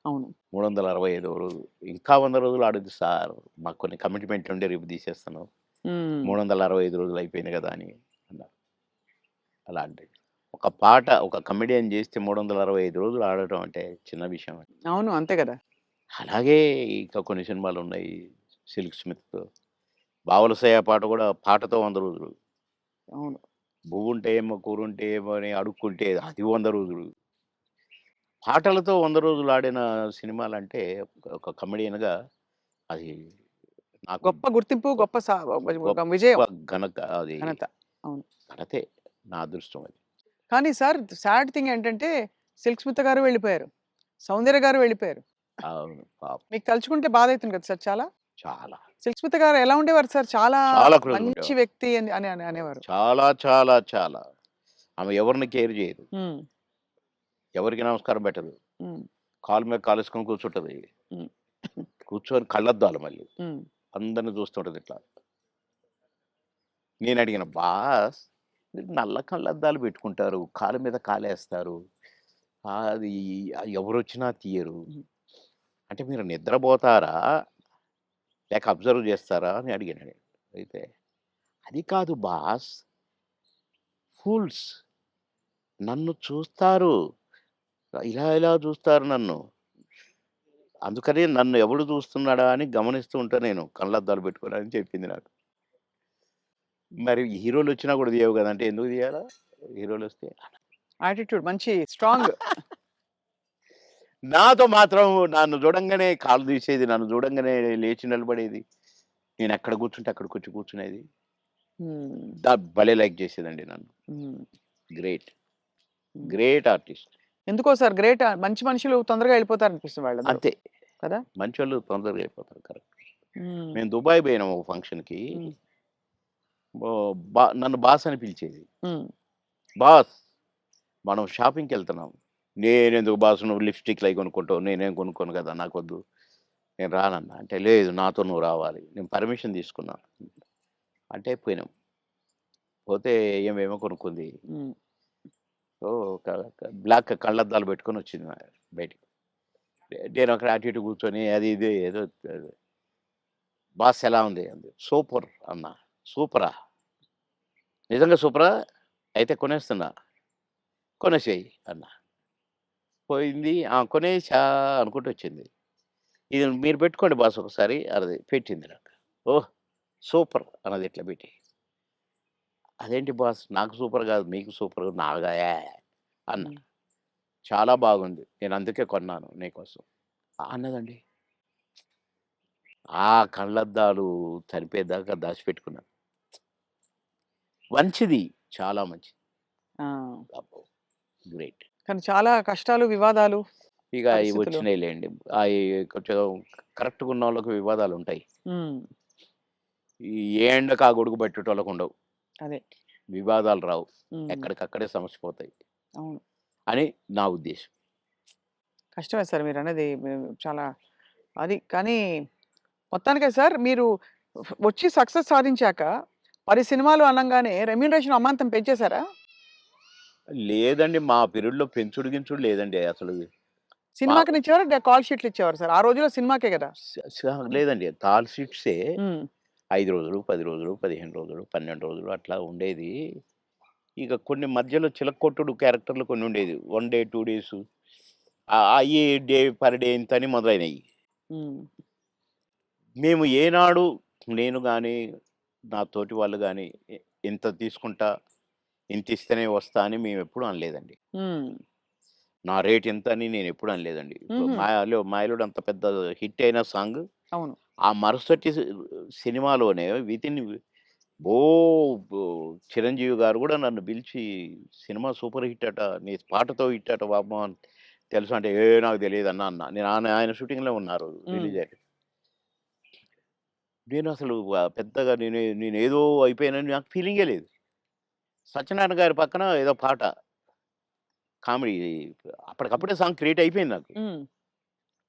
అవును. 365వ రోజు. ఇంకా 100 రోజులు ఆడొద్దు సార్. మాకు కొన్ని కమిట్మెంట్లు ఉండి రేపు తీసేస్తున్నాం. హ్మ్. 365 రోజులు అయిపోయింది కదా! అని అన్నారు. అలాంటిది. ఒక పాట ఒక కమెడియన్ చేస్తే 365 రోజులు ఆడటం అంటే చిన్న విషయం. అవును. అంతే గదా! అలాగే ఇంకా కొన్ని సినిమాలున్నాయి. 'సిల్క్ స్మిత్‌తో' 'బావలసయ్య' పాట కూడా పాటతో 100 రోజులు. అవును. 'బువ్వుంటే ఏమో కూరుంటే ఏమో' అని అడుక్కుంటే అది 100 రోజులు. పాటలతో 100 రోజులు ఆడిన సినిమాలంటే ఒక కమెడియన్‌గా అది నాకు గొప్ప గుర్తింపు, గొప్ప గొప్ప ఒక గొప్ప విజయం. అది ఘనత. అవును. ఘనతే. నా అదృష్టం అది. కానీ సార్ సాడ్ థింగ్ ఏంటంటే 'సిల్క్ స్మిత' గారు వెళ్ళిపోయారు. 'సౌందర్య' గారు వెళ్ళిపోయారు. అవును. పాపం. మీకు తలుచుకుంటే బాధైతుంది కదా సార్ చాలా? చాలా. 'సిల్క్ స్మిత' గారు ఎలా ఉండేవారు సార్? చాలా చాలా క్లోజ్‌గా మంచి ఉండేవాళ్ళం. వ్యక్తి అని అనేవారు. చాలా. ఆమె ఎవరిని కేర్ చేయదు. హ్మ్. ఎవరికీ నమస్కారం పెట్టదు. హ్మ్. కాలు మీద కాలేసుకొని కూర్చుంటది. హ్మ్. కూర్చొని కళ్ళద్దాలు మళ్ళీ. హ్మ్. అందరిని చూస్తుంటది ఇట్లా. నేనడిగిన, "బాస్ మీరు నల్ల కళ్ళద్దాలు పెట్టుకుంటారు. కాలు మీద కాలేస్తారు. అది ఎవరొచ్చినా తీయరు. హ్మ్. అంటే మీరు నిద్రపోతారా? లేక అబ్జర్వ్ చేస్తారా?" అని అడిగాను నేను. అయితే, "అది కాదు బాస్ ఫూల్స్ నన్ను చూస్తారు. ఇలా చూస్తారు నన్ను. అందుకని నన్ను ఎవడు చూస్తున్నాడా అని గమనిస్తూ ఉంటా నేను కళ్ళద్దాలు పెట్టుకొని" అని చెప్పింది నాకు. మరి హీరోలొచ్చినా కూడా తీయవు గదా! అంటే ఎందుకు తీయాలా? హీరోలొస్తే? యాటిట్యూడ్ మంచి స్ట్రాంగ్. నాతో మాత్రం నన్ను చూడంగానే కాళ్ళు తీసేది. నన్ను చూడంగానే లేచి నిలబడేది. నేనెక్కడ కూర్చుంటే అక్కడికొచ్చి కూర్చునేది. హ్మ్. భలే లైక్ చేసేదండి నన్ను. హ్మ్. గ్రేట్. హ్మ్. Great artist. ఎందుకో సార్ గ్రేట్ మంచి మనుషులు తొందరగా వెళ్ళిపోతారనిపిస్తుంది వాళ్ళందరూ. అంతే. కదా! మంచోళ్ళు తొందరగా అయిపోతారు. కరెక్ట్. హ్మ్. మేము దుబాయ్ పోయినాం ఒక ఫంక్షన్‌కి. హ్మ్. నన్ను బాస్ అని పిలిచేది. హ్మ్. బాస్ మనం షాపింగ్‌కెళ్తున్నాం. నేనెందుకు బాస్ నువ్వు లిప్‌స్టిక్‌లయి కొనుక్కుంటావు. నేనేం కొనుక్కోను కదా! నాకొద్దు. నేను రానన్నా. అంటే లేదు నాతో నువ్వు రావాలి. నేను పర్మిషన్ తీసుకున్నా. అంటే పోయినాం. పోతే ఏమేమో కొనుక్కుంది. హ్మ్. ఓహ్! బ్లాక్ కళ్ళద్దాలు పెట్టుకొనొచ్చింది బయటికి. నేనక్కడ అటు ఇటు కూర్చొని అది ఇది ఏదో బాస్ ఎలా ఉంది? అంది. సూపర్ అన్నా. సూపరా? నిజంగా సూపరా? అయితే కొనేస్తున్నా. కొనేసేయి అన్నా. పోయింది. ఆ! కొనేసా అనుకుంటూ వచ్చింది. ఇది మీరు పెట్టుకోండి బాస్ ఒకసారి అన్నది. పెట్టింది నాకు. ఓహ్! సూపర్ అన్నది ఇట్లా పెట్టి. అదేంటి బాస్ నాకు సూపర్ కాదు మీకు సూపర్ నాగా అన్నా. హ్మ్. చాలా బాగుంది. నేను అందుకే కొన్నాను నీకోసం. అన్నదండి. ఆ కళ్ళద్దాలు చనిపోయేదాకా దాచిపెట్టుకున్నాను. మంచిది. చాలా మంచిది. ఆ! అబ్బో! గ్రేట్. కానీ చాలా కష్టాలు, వివాదాలు, ఇక అయి పరిస్థితులు. వచ్చినాయిలెండి. అయి కొంచెం కరెక్ట్‌గా ఉన్నోళ్ళకి వివాదాలుంటాయి. హ్మ్. ఈ ఏ ఎండకు ఆ గొడుగు పట్టేటోళ్ళకుండవు. అదే. వివాదాలు రావు. హ్మ్. ఎక్కడికక్కడే సమస్య పోతాయి అవును. అని నా ఉద్దేశం. కష్టమే సార్ మీరన్నది. చాలా అది. కానీ మొత్తానికే సార్ మీరు వచ్చి సక్సెస్ సాధించాక 10 సినిమాలు అనంగానే రెమ్యూనరేషన్ అమాంతం పెంచేసారా? లేదండి. మా పీరియడ్‌లో పెంచుడు గించుడు లేదండి అసలు. మా సినిమాకినిచ్చేవారా? కాల్ షీట్లు ఇచ్చేవారా సార్? ఆ రోజుల్లో సినిమాకే గదా! స స లేదండి. కాల్ షీట్సే హ్మ్. 5 రోజులు, 10 రోజులు, 15 రోజులు, 12 రోజులు అట్లా ఉండేది. ఇక కొన్ని మధ్యలో చిలక్కొట్టుడు క్యారెక్టర్‌లు కొన్ని ఉండేది. 1 డే, 2 డేసు అయ్యి డే పర్ డే ఇంతని మొదలైనయి. హ్మ్. మేము ఏనాడు నేను గాని, నా తోటి వాళ్ళు గాని ఇంత తీసుకుంటా, ఇంతిస్తేనే వస్తా అని మేమెప్పుడు అనలేదండి. హ్మ్. నా రేట్ ఇంత అని నేనెప్పుడు అనలేదండి. ఇప్పుడు హుహు. 'మాయలోడు' అంత పెద్ద హిట్ అయిన సాంగ్ అవును. ఆ మరుసటి సినిమాలోనే వితిన్ ఓ బో చిరంజీవి గారు గూడా నన్ను పిలిచి "సినిమా సూపర్ హిట్ అట. నీ పాటతో హిట్ అట బాబు" అని తెలుసా అంటే, నాకు తెలీదన్నా" అన్నా. నేను ఆయన షూటింగ్‌లో ఉన్నారు హ్మ్. రిలీజ్ అయ్యాక. నేనసలు పెద్దగా నేనేదో అయిపోయానని నాకు ఫీలింగే లేదు. సత్యనారాయణ గారి పక్కన ఏదో పాట కామెడీ అప్పటికప్పుడే సాంగ్ క్రియేట్ అయిపోయింది నాకు. హ్మ్.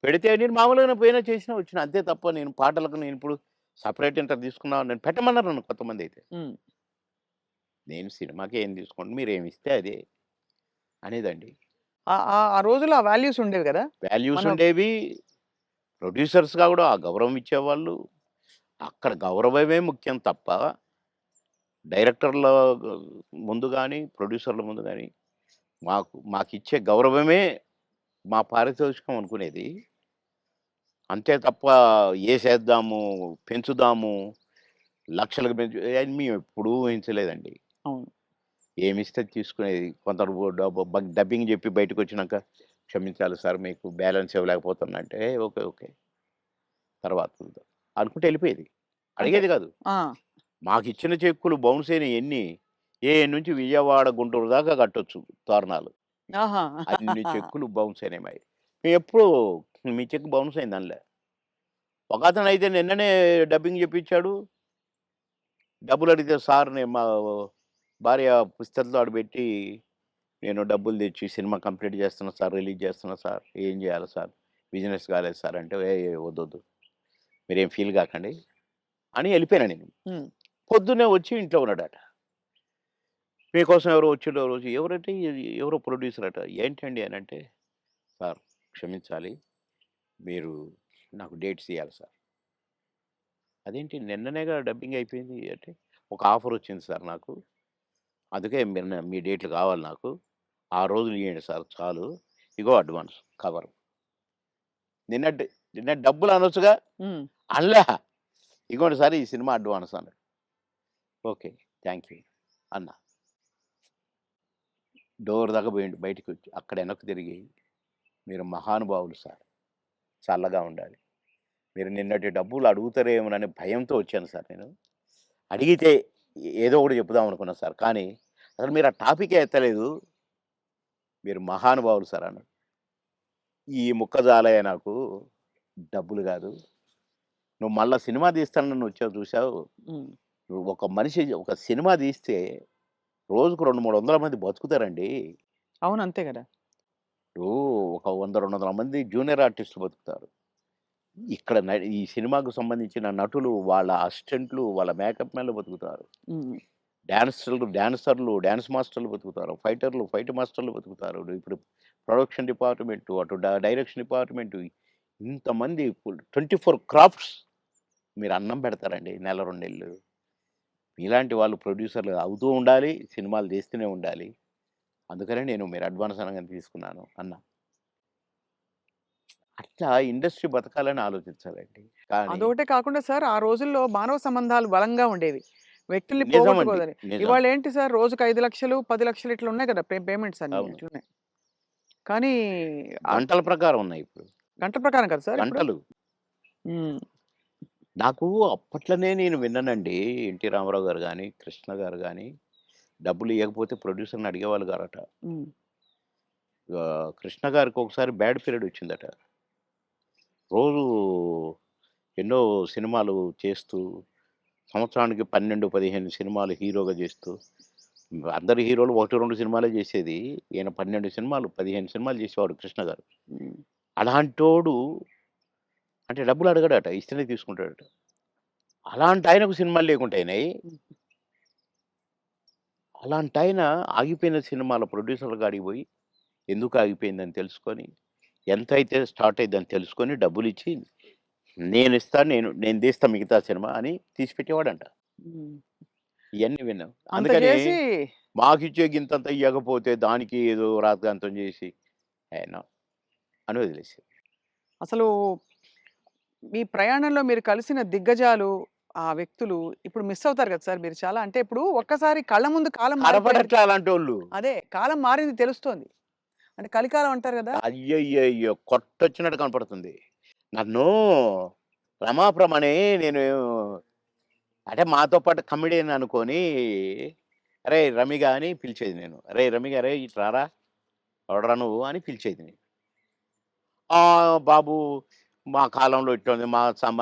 పెడితే నేను మామూలుగానే పోయినా చేసినా వచ్చినా. అంతే తప్ప నేను పాటలకు నేనిప్పుడు సెపరేట్ ఇంత తీసుకున్నాను నేను పెట్టమన్నారు నన్ను కొంతమందైతే. హ్మ్. నేను సినిమాకి ఏం తీసుకోండి మీరేమిస్తే అదే అనేదండి. ఆ రోజుల్లో ఆ వాల్యూస్ ఉండేవి గదా! వాల్యూస్ మనం ఉండేవి. ప్రొడ్యూసర్స్‌గా గూడా ఆ గౌరవం ఇచ్చేవాళ్ళు. అక్కడ గౌరవమే ముఖ్యం తప్ప డైరెక్టర్ల ముందు గాని, ప్రొడ్యూసర్ల ముందు గాని మాకిచ్చే గౌరవమే మా పారితోషికం అనుకునేది. అంతే తప్ప ఏసేద్దాము, పెంచుదాము, లక్షలకు అని మేమెప్పుడూ ఊహించలేదండి. అవును. ఏమిస్తే తీసుకునేది. కొందరు డబ్బింగ్ జెప్పి బయటకొచ్చినాక, "క్షమించాలి సార్ మీకు బ్యాలెన్స్ ఇవ్వలేకపోతున్నా" అంటే, ఓకే. ఓకే. తర్వాత చూద్దాం. అనుకుంట ఎళ్ళిపోయేది. అంతే. అడిగేది గాదు. ఆ! మాకిచ్చిన చెక్కులు బౌన్స్ అయినయి ఎన్ని, నుంచి విజయవాడ, గుంటూరు దాకా కట్టొచ్చు తోరణాలు. ఆహా! అన్ని చెక్కులు బౌన్స్ అయినాయి మాయి. మేమెప్పుడు మీ చెక్ బౌన్స్ అయిందనలే. ఒకతనయితే నిన్ననే డబ్బింగ్ జెప్పించాడు. డబ్బులడిగితే సార్ నేను మా భార్య పుస్తెలతో ఆడబెట్టి, నేను డబ్బులు తెచ్చి సినిమా కంప్లీట్ చేస్తున్నా సార్, రిలీజ్ చేస్తున్నా సార్. ఏం చేయాలి సార్? బిజినెస్ కాలేదు సార్ అంటే, వద్దొద్దు. మీరేం ఫీల్ గాకండి అని ఎళ్ళిపోయాను నేను. హ్మ్. పొద్దున్నే వచ్చి ఇంట్లో ఉన్నాడట. మీకోసం ఎవరో వచ్చిండ్రు రోజు ఎవరంటే ఎవరో ప్రొడ్యూసర్ అట. ఏంటండి అనంటే, సార్ క్షమించాలి. మీరు నాకు డేట్స్ ఇయ్యాలి సార్. అదేంటి నిన్ననేగా డబ్బింగ్ అయిపోయింది అంటే, ఒక ఆఫర్ వచ్చింది సార్ నాకు. అందుకే మీరు మీ డేట్లు కావాలి నాకు. ఆ రోజులు ఇయ్యండి సార్ చాలు. ఇగో అడ్వాన్స్ కవరు. నిన్న నిన్న డబ్బులు అనొచ్చుగా? హ్మ్. అనలా. ఇగోండి సార్ ఈ సినిమా అడ్వాన్స్ అన్నాడు. ఓకే. థాంక్ యూ అన్నా. డోర్ దాకా పోయిండు బయటికొచ్చి. అక్కడ వెనక్కి తిరిగి, మీరు మహానుభావులు సార్. చల్లగా ఉండాలి. మీరు నిన్నటి డబ్బులు అడుగుతారేమోననే భయంతో వచ్చాను సార్ నేను. అడిగితే ఏదో ఒకటి చెప్పుదాం అనుకున్నా సార్. కానీ అసలు మీరు ఆ టాపికే ఎత్తలేదు. మీరు మహానుభావులు సార్ అన్నాడు. ఈ ముక్క చాలయ్య నాకు. డబ్బులు గాదు. నువ్వు మళ్ళా సినిమా తీస్తానని వచ్చావు చూసావు. హ్మ్. నువ్వు ఒక మనిషి ఒక సినిమా తీస్తే రోజుకు 200, 300 మంది బతుకుతారండి. అవును. అంతే గదా! ఇప్పుడు ఒక 100, 200 మంది జూనియర్ ఆర్టిస్టులు బతుకుతారు. ఇక్కడ ఈ సినిమాకు సంబంధించిన నటులు, వాళ్ళ అసిస్టెంట్లు, వాళ్ళ మేకప్ మ్యాన్‌లు బతుకుతారు. హ్మ్. డాన్సర్లు, డాన్స్ మాస్టర్లు బతుకుతారు. ఫైటర్లు, ఫైట్ మాస్టర్లు బతుకుతారు. ఇప్పుడు ప్రొడక్షన్ డిపార్ట్‌మెంటు, అటు డైరెక్షన్ డిపార్ట్‌మెంటు ఇంతమంది 24 క్రాఫ్ట్స్ మీరు అన్నం పెడతారండి నెల, 2 నెలలు. మీలాంటి వాళ్ళు ప్రొడ్యూసర్‌లు అవుతూ ఉండాలి. సినిమాలు తీస్తూనే ఉండాలి. అందుకనే నేను మీరు అడ్వాన్స్ అనంగానే తీసుకున్నాను అన్నా. అట్లా ఇండస్ట్రీ బతకాలని ఆలోచించాలండి. కానీ అదొకటే కాకుండా సార్ ఆ రోజుల్లో మానవ సంబంధాలు బలంగా ఉండేవి. వ్యక్తుల్ని నిజమండి. పోగొట్టుకోదని. నిజం. ఇవాళేంటి సార్ రోజుకి 5,00,000, 10,00,000 ఇట్లా ఉన్నాయి కదా! పేమెంట్స్ అన్నీ అవును. ఇట్లున్నాయి. కానీ ఆ గంటల ప్రకారం ఉన్నాయి ఇప్పుడు. గంటల ప్రకారం కదా సార్ ఇప్పుడు? గంటలు. హ్మ్. నాకు అప్పట్లోనే నేను విన్నానండి. 'ఎన్టీ రామారావు' గారు గాని, 'కృష్ణ' గారు గాని డబ్బులు ఇయ్యకపోతే ప్రొడ్యూసర్‌ని అడిగేవాళ్ళు గారట. హ్మ్. 'కృష్ణ' గారికి ఒకసారి బ్యాడ్ పీరియడ్ వచ్చిందట. రోజు ఎన్నో సినిమాలు చేస్తూ, సంవత్సరానికి 12, 15 సినిమాలు హీరోగా చేస్తూ, అందరు హీరోలు 1, 2 సినిమాలే చేసేది. ఈయన 12 సినిమాలు, 15 సినిమాలు చేసేవాడు 'కృష్ణ' గారు. హ్మ్. అలాంటోడు అంటే డబ్బులు అడగడట. ఇస్తేనే తీసుకుంటాడట. అలాంటి ఆయనకు సినిమాలు లేకుండా అయినాయి. హ్మ్. అలాంటాయన ఆగిపోయిన సినిమాల ప్రొడ్యూసర్‌ల కాడికి పోయి, ఎందుకు ఆగిపోయిందని తెలుసుకొని, ఎంతైతే స్టార్ట్ అయిద్దని తెలుసుకొని డబ్బులిచ్చి, నేనిస్తా, నేను తీస్తా మిగతా సినిమా అని తీసి పెట్టేవాడంట. హ్మ్. ఇయన్నీ విన్నాం. అంత అందుకని చేసి మాకిచ్చే గింతంత ఇయ్యకపోతే దానికి ఏదో రాద్ధాంతం చేసి, ఆయన అని వదిలేసారు. అసలు మీ ప్రయాణంలో మీరు కలిసిన దిగ్గజాలు, ఆ వ్యక్తులు ఇప్పుడు మిస్ అవుతారు కదా సార్ మీరు చాలా. అంటే ఇప్పుడు ఒక్కసారి కళ్ళ ముందు కాలం మారిపోయింది. కనపడట్లే అలాంటోళ్ళు. అదే కాలం మారింది తెలుస్తోంది. అంటే కలికాలం అంటారు గదా! అయ్యయ్యయ్యో! కొట్టొచ్చినట్టు కనపడుతుంది. నన్ను రమాప్రమని నేను అంటే మాతో పాటు కమెడియన్ అనుకోని, "అరేయ్! రమిగా" అని పిలిచేది నేను. "అరేయ్! రమిగా అరేయ్! ఇటు రారా! ఎవడురా నువ్వు" అని పిలిచేది నేను. బాబు మా కాలంలో ఇట్లుంది. మా సమ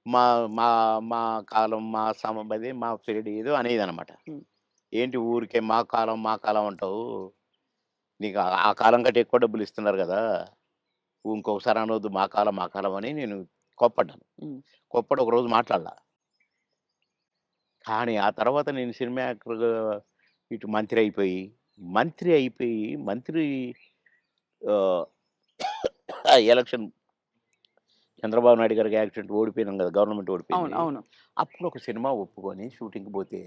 మా మా మా కాలం, మా అదే మా పీరియడ్ ఏదో అనేదనమాట. హ్మ్. ఏంటి ఊరికే మా కాలం అంటావు. నీకు ఆ కాలం కంటే ఎక్కువ డబ్బులు ఇస్తున్నారు గదా! ఇంకొకసారి అనొద్దు మా కాలం అని నేను కోప్పడ్డాను. హ్మ్. కోప్పడి ఒకరోజు మాట్లాడలా. కానీ ఆ తర్వాత నేను సినిమా యాక్టర్‌గా ఇటు మంత్రి అయిపోయి మంత్రి ఆహ్, ఎలక్షన్ చంద్రబాబు నాయుడు గారికి యాక్సిడెంట్ ఓడిపోయినాం గదా! గవర్నమెంట్ అవును. ఓడిపోయింది. అవును. అప్పుడు ఒక సినిమా ఒప్పుకొని షూటింగ్‌కి పోతే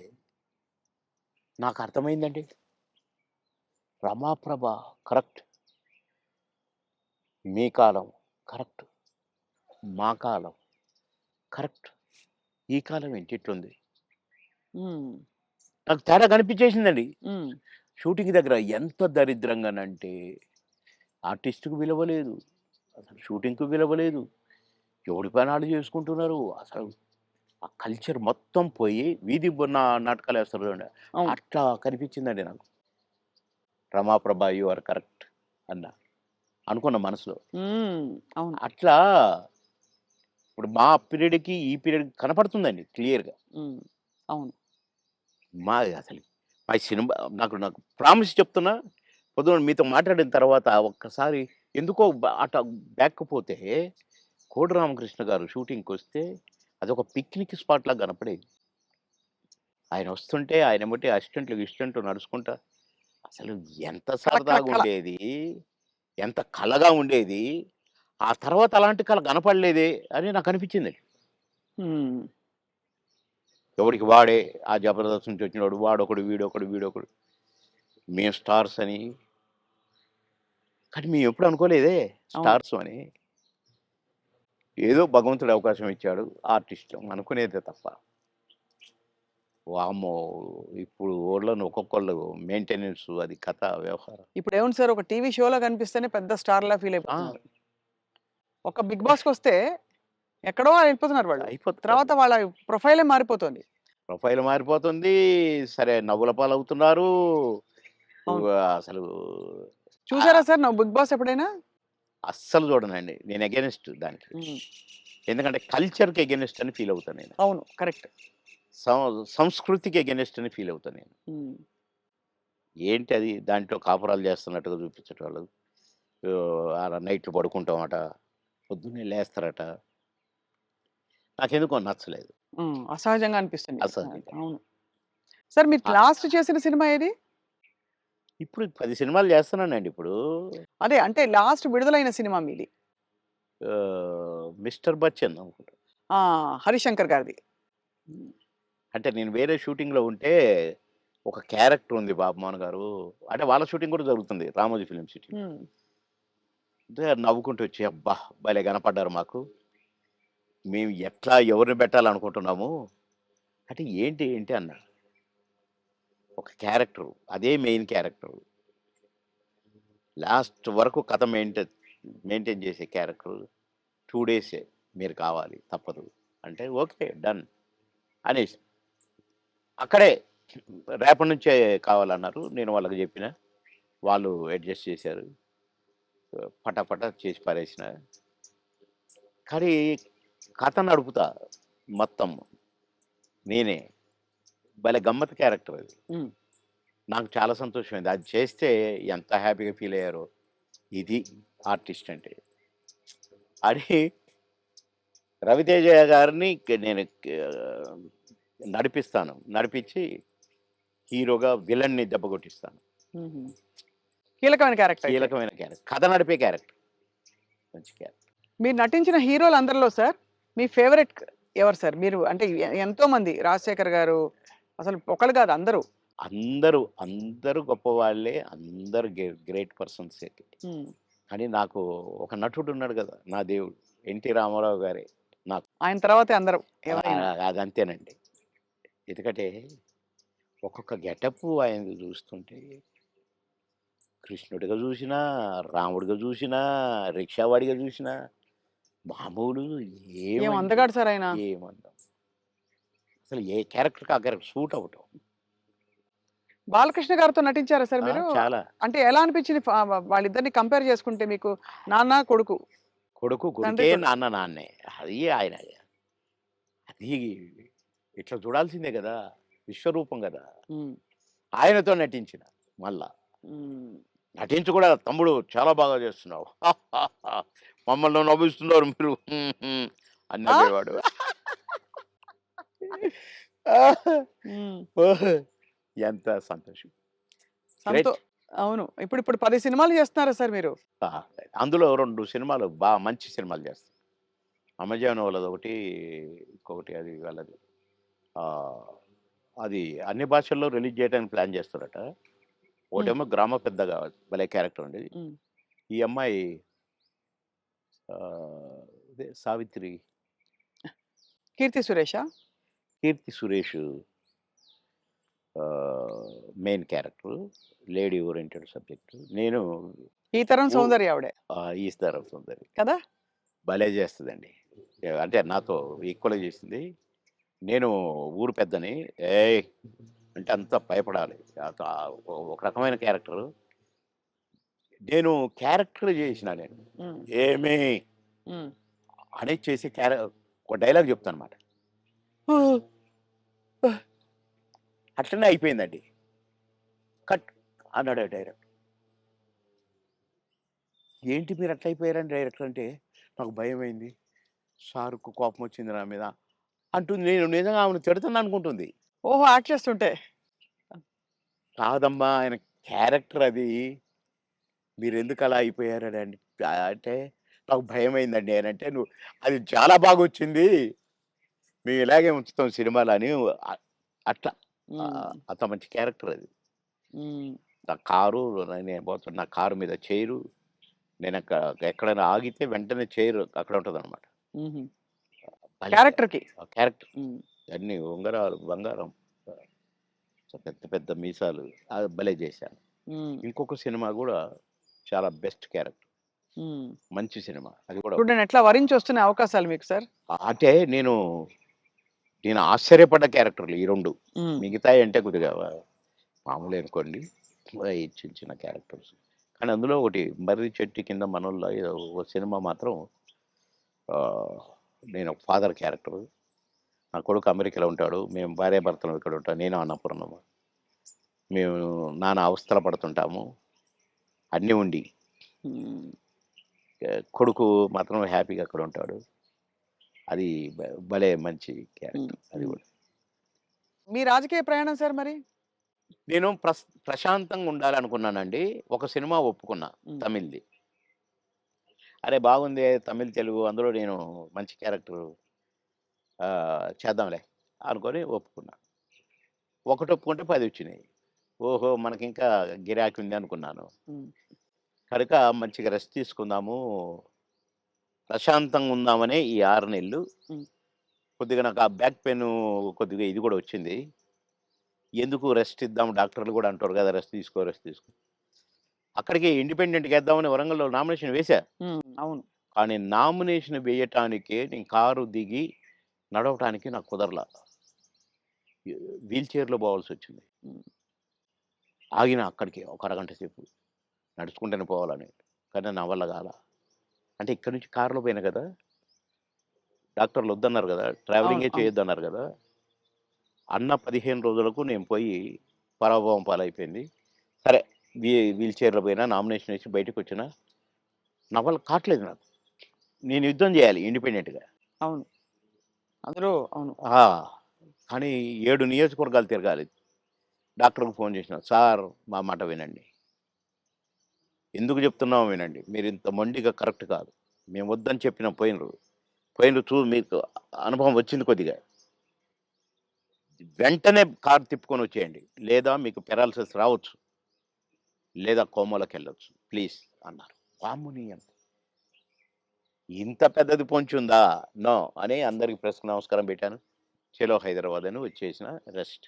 నాకర్థమైందండి. రమాప్రభ కరెక్ట్. మీ కాలం కరెక్ట్. మా కాలం కరెక్ట్. ఈ కాలం ఏంటి ఇట్లుంది. హ్మ్. నాకు తేడా కనిపించేసిందండి. హ్మ్. షూటింగ్ దగ్గర ఎంత దరిద్రంగానంటే ఆర్టిస్ట్‌కి విలువ లేదు. అసలు షూటింగ్‌కి విలువ లేదు. ఎవడి పని ఆళ్ళు చేసుకుంటున్నారు. అసలు ఆ కల్చర్ మొత్తం పోయి వీధి నాటకాలేస్తారు చూడండి. అవును. అట్లా కనిపించిందండి నాకు. రమాప్రభ యూ ఆర్ కరెక్ట్ అన్నా. అనుకున్న మనసులో. హ్మ్. అవును. అట్లా ఇప్పుడు మా పీరియడ్‌కి, ఈ పీరియడ్‌కి కనపడుతుందండి క్లియర్‌గా. హ్మ్. అవును. మా అసలు మా సినిమా నాకు ప్రామిస్ చెప్తున్నా, పొద్దున మీతో మాట్లాడిన తర్వాత ఒక్కసారి ఎందుకో అట బ్యాక్‌కి పోతే, కోడి రామకృష్ణ గారు షూటింగ్‌కొస్తే అదొక పిక్నిక్ స్పాట్‌లాగా కనపడేది. ఆయన వస్తుంటే ఆయన ఎమ్మటే అసిస్టెంట్లు, గిసిస్టెంట్లు నడుచుకుంటా అసలు ఎంత కళ, కళ, కళ. సరదాగుండేది. ఎంత కళగా ఉండేది. ఆ తర్వాత అలాంటి కళ కనపడలేదే అని నాకనిపించిందండి. హ్మ్. ఎవడికి వాడే ఆ 'జబర్దస్త్' నుంచి వచ్చినోడు వాడొకడు, వీడొకడు. మేము స్టార్స్ అని. కానీ మేమెప్పుడు అనుకోలేదే అవును. స్టార్స్ అని. ఏదో భగవంతుడు అవకాశం ఇచ్చాడు. ఆర్టిస్టులం అనుకునేదే తప్ప. వామ్మో! ఇప్పుడు ఓళ్ళను ఒక్కొక్కళ్ళు మెయింటెనెన్స్ అది కథ, వ్యవహారం. ఇప్పుడేముంది సార్ ఒక టీవీ షోలో కనిపిస్తేనే పెద్ద స్టార్‌లా ఫీల్ ఆ! అయిపోతున్నారు. ఒక 'బిగ్ బాస్'కొస్తే ఎక్కడో వెళ్ళిపోతున్నారు వాళ్ళు. అయిపోతున్నారు. తర్వాత వాళ్ళ ప్రొఫైలే మారిపోతోంది. ప్రొఫైల్ మారిపోతుంది. సరే నవ్వుల పాలవుతున్నారు. అవును. అసలు చూసారా ఆహ్, సార్ నువ్వు 'బిగ్ బాస్' ఎప్పుడైనా? అస్సలు చూడనండి. నేను అగైనిస్ట్ దానికి. హ్మ్. ఎందుకంటే కల్చర్‌కి అగైనిస్ట్ అని ఫీల్ అవుతా నేను. అవును. కరెక్ట్. సంస్కృతికి అగైనిస్ట్ అని ఫీల్ అవుతా నేను. హ్మ్. ఏంటి అది దాంట్లో కాపురాలు చేస్తున్నట్టుగా చూపించేటోళ్ళు. అలా నైట్‌లు పడుకుంటామట. పొద్దున్నే లేస్తారట. నాకెందుకో నచ్చలేదు. హ్మ్. అసహజంగా అనిపిస్తుంది. అసహ్యంగా. అవును. సార్ మీరు ఆ! లాస్ట్ చేసిన సినిమా ఏది? ఇప్పుడు 10 సినిమాలు చేస్తున్నానండి ఇప్పుడు. అదే అంటే లాస్ట్ విడుదలైన సినిమా మీది. 'మిస్టర్ బచ్చన్' అనుకుంటా. ఆ! 'హరిశంకర్' గారిది. హ్మ్. అంటే నేను వేరే షూటింగ్‌లో ఉంటే ఒక క్యారెక్టర్ ఉంది బాబుమోహన్ గారు. అంటే వాళ్ళ షూటింగ్ కూడా జరుగుతుంది. రామోజీ ఫిల్మ్ సిటీలో. హ్మ్. అంటే నవ్వుకుంటూ వచ్చి "అబ్బా! భలే కనపడ్డారు మాకు. మేము ఎట్లా ఎవరిని పెట్టాలనుకుంటున్నాము." అంటే ఏంటి అన్నా. ఒక క్యారెక్టరు. అదే మెయిన్ క్యారెక్టరు. లాస్ట్ వరకు కథ మెయింటైన్ చేసే క్యారెక్టర్ 2 డేసే మీరు కావాలి తప్పదు అంటే ఓకే డన్ అనేసి అక్కడే రేపటి నుంచే కావాలన్నారు. నేను వాళ్ళకి చెప్పిన. వాళ్ళు అడ్జస్ట్ చేశారు. పటాపటా చేసి పారేసిన. కానీ కథ నడుపుతా మొత్తం నేనే. భలే గమ్మత్తు క్యారెక్టర్ అది. హ్మ్. నాకు చాలా సంతోషమైంది. అది చేస్తే ఎంత హ్యాపీగా ఫీల్ అయ్యారో. ఇది ఆర్టిస్ట్ అంటే. అని రవితేజ గారిని నేను నడిపిస్తాను. నడిపించి హీరోగా విలన్ని దెబ్బ కొట్టిస్తాను. హుహు. కీలకమైన క్యారెక్టర్ అయితే. కీలకమైన క్యారెక్టర్. కథ నడిపే క్యారెక్టర్. మంచి క్యారెక్టర్. మీరు నటించిన హీరోలందరిలో సార్ మీ ఫేవరెట్ ఎవరు సార్? మీరు అంటే ఎంతో మంది 'రాజశేఖర్' గారు అసలు ఒకళ్ళు కాదు అందరూ. అందరూ గొప్పవాళ్ళే. అందరూ గ్రేట్ పర్సన్సే. హ్మ్. కానీ నాకు ఒక నటుడు ఉన్నాడు కదా! నా దేవుడు. 'ఎన్టీ రామారావు' గారే నాకు. ఆయన తర్వాతే అందరూ ఎవరైనా. అదంతేనండి. ఎందుకంటే ఒక్కొక్క గెటప్పు ఆయనది చూస్తుంటే కృష్ణుడిగా చూసినా, రాముడిగా చూసినా, రిక్షావాడిగా చూసినా మామూలు ఏం ఏమండి అందగాడు సార్ ఆయన. ఏమందం. అసలు ఏ క్యారెక్టర్‌కి ఆ క్యారెక్టర్ సూట్ అవ్వటం. బాలకృష్ణ గారితో నటించారా సార్ మీరు? చాలా. అంటే ఎలా అనిపించింది వాళ్ళిద్దరిని కంపేర్ చేసుకుంటే మీకు? నాన్న, కొడుకు. కొడుకు తండ్రి కొడుకే, కొడుకు. నాన్న నాన్నే. అది ఆయన. అది ఇట్లా చూడాల్సిందే కదా! విశ్వరూపం కదా! హ్మ్. ఆయనతో నటించిన మళ్ళా. హ్మ్. నటించి కూడా తమ్ముడు చాలా బాగా చేస్తున్నావు. మమ్మల్ని నవ్విస్తున్నారు మీరు అని ఆ! నవ్వేవాడు. హ్మ్. ఓహ్! ఎంత సంతోషం. సంతో గ్రేట్. అవును. ఇప్పుడు 10 సినిమాలు చేస్తున్నారా సార్ మీరు? ఆ! అందులో 2 సినిమాలు మంచి సినిమాలు చేస్తాను. అమెజాన్ వాళ్ళదొకటి, ఇంకొకటి అది వాళ్ళది. ఆహ్, అది అన్ని భాషల్లో రిలీజ్ చేయడానికి ప్లాన్ చేస్తారట. హ్మ్. ఒకటేమో గ్రామ పెద్దగా భలే క్యారెక్టర్ అండి. హ్మ్. ఈ అమ్మాయి ఇదే 'సావిత్రి', 'కీర్తి సురేషా'? 'Keerthy Suresh' main character. Lady oriented subject. నేను ఈ తరం ఊ సౌందర్య ఆవిడే. 'ఈస్‌దారం సుందరి' కదా? భలే చేస్తదండి. అంటే నాతో ఈక్వల్‌గా చేసింది. నేను ఊరు పెద్దని. ఏయ్! అంటే అంతా భయపడాలి. ఒక రకమైన క్యారెక్టరు. నేను క్యారెక్టర్ చేసినా నేను. హ్మ్. ఏమి హ్మ్. అనేది చేసి ఒక డైలాగ్ చెప్తానన్నమాట. అట్లనే అయిపోయిందండి. కట్ అన్నాడు డైరెక్టర్. ఏంటి మీరు అట్లా అయిపోయారని డైరెక్టర్ అంటే, నాకు భయమైంది. సార్‌కు కోపం వచ్చింది నా మీద అంటుంది. నేను నిజంగా ఆమెను తిడతాను అనుకుంటుంది. ఓహో! యాక్ట్ చేస్తుంటే. కాదమ్మా ఆయన క్యారెక్టర్ అది. మీరెందుకు అలా అయిపోయారని అంటే, నాకు భయమైందండి అనంటే, నువ్వు అది చాలా బాగొచ్చింది. మేము ఇలాగే ఉంచుతాం సినిమాలో అని అట్లా. హ్మ్. అంత మంచి క్యారెక్టర్ అది. హ్మ్. నా కారు నేను పోతున్న నా కారు మీద చైరు. ఎక్కడైనా ఆగితే వెంటనే చైర్ అక్కడ ఉంటదనమాట. హుహు. భలే క్యారెక్టర్‌కి. ఆ క్యారెక్టర్. హ్మ్. అన్నీ ఉంగరాలు, బంగారం, పెద్ద పెద్ద మీసాలు. అది భలే చేశాను. హ్మ్. ఇంకొక సినిమా గూడా చాలా బెస్ట్ క్యారెక్టర్. హ్మ్. మంచి సినిమా. అది కూడా చూడండి ఎట్లా వరించొస్తున్నాయి అవకాశాలు మీకు సార్. అంటే నేను ఆశ్చర్యపడ్డ క్యారెక్టర్‌లు ఈ 2. హ్మ్. మిగతాయి అంటే కొద్దిగా మామూలే అనుకోండి. ఈ చిన్న చిన్న క్యారెక్టర్స్. కానీ అందులో ఒకటి 'మర్రి చెట్టు కింద మనోళ్ళ' ఏదో ఒక సినిమా మాత్రం ఆహ్, నేను ఒక ఫాదర్ క్యారెక్టరు. నా కొడుకు అమెరికాలో ఉంటాడు. మేము భార్యాభర్తలం ఇక్కడ ఉంటాం. నేను అన్నపూర్ణమ్మ. మేము నానా అవస్థలు పడుతుంటాము. అన్నీ ఉండి. హ్మ్. కొడుకు మాత్రం హ్యాపీగా అక్కడ ఉంటాడు. అది భలే మంచి హ్మ్. క్యారెక్టర్ అది హ్మ్. గూడా. మీ రాజకీయ ప్రయాణం సార్ మరి? నేను ప్రశాంతంగా ఉండాలనుకున్నానండి. ఒక సినిమా ఒప్పుకున్నా హ్మ్. తమిళ్‌ది. అరే! బాగుందే తమిళ్, తెలుగు అందులో నేను మంచి క్యారెక్టరు చేద్దాంలే అనుకోని ఒప్పుకున్నా. ఒకటి ఒప్పుకుంటే 10 వచ్చినాయి. ఓహో! మనకింకా గిరాకీ ఉంది అనుకున్నాను. హ్మ్. కనుక మంచిగా రెస్ట్ తీసుకుందాము. ప్రశాంతంగా ఉందామనే ఈ 6 నెలలు. హ్మ్. కొద్దిగా నాకు ఆ బ్యాక్ పెయిను కొద్దిగా ఇది గూడా వచ్చింది. ఎందుకు రెస్ట్ ఇద్దాం డాక్టర్లు గూడా అంటారు గదా! రెస్ట్ తీసుకో, రెస్ట్ తీసుకో. అక్కడికి ఇండిపెండెంట్‌గా ఏద్దామని వరంగల్‌లో నామినేషన్ వేశా. అవును. కానీ నామినేషన్ వేయటానికే నేను కారు దిగి నడవటానికి నాకు కుదరలా. వీల్ చైర్‌లో పోవాల్సొచ్చింది. హ్మ్. ఆగిన అక్కడికి ఒక అరగంట సేపు. నడుచుకుంటూనే పోవాలని. కానీ నా వల్ల కాలా. అంటే ఇక్కడి నుంచి కారులో పోయినా కదా! డాక్టర్లు వద్దన్నారు కదా! అవును. ట్రావెలింగే అవును. చేయొద్దన్నారు కదా! అన్న 15 రోజులకు నేను పోయి పరాభవం పాలైపోయింది. సరే వీల్ చైర్‌లో పోయినా, నామినేషన్ ఏసి బయటకొచ్చినా, నా వల్ల కాట్లేదు నాకు. నేను యుద్ధం చేయాలి ఇండిపెండెంట్‌గా. అవును. అందులో అవును. ఆ! కానీ 7 నియోజకవర్గాలు తిరగాలి. డాక్టర్‌కి ఫోన్ చేసినా, "సార్ మా మాట వినండి. ఎందుకు చెప్తున్నామో వినండి. మీరింత మొండిగా కరెక్ట్ కాదు. మేము వద్దని చెప్పినా పోయినరు. పోయినరు మీకు అనుభవం వచ్చింది కొద్దిగా. వెంటనే కారు తిప్పుకొని వచ్చేయండి. లేదా మీకు పారాలిసిస్ రావచ్చు. లేదా కోమాలోకెళ్ళొచ్చు. ప్లీజ్" అన్నారు. వామ్మో! ఇంత పెద్దది పొంచుందా? నో అని అందరికి ప్రెస్‌కి నమస్కారం పెట్టాను. చలో హైదరాబాద్ అని వచ్చేసిన రెస్ట్.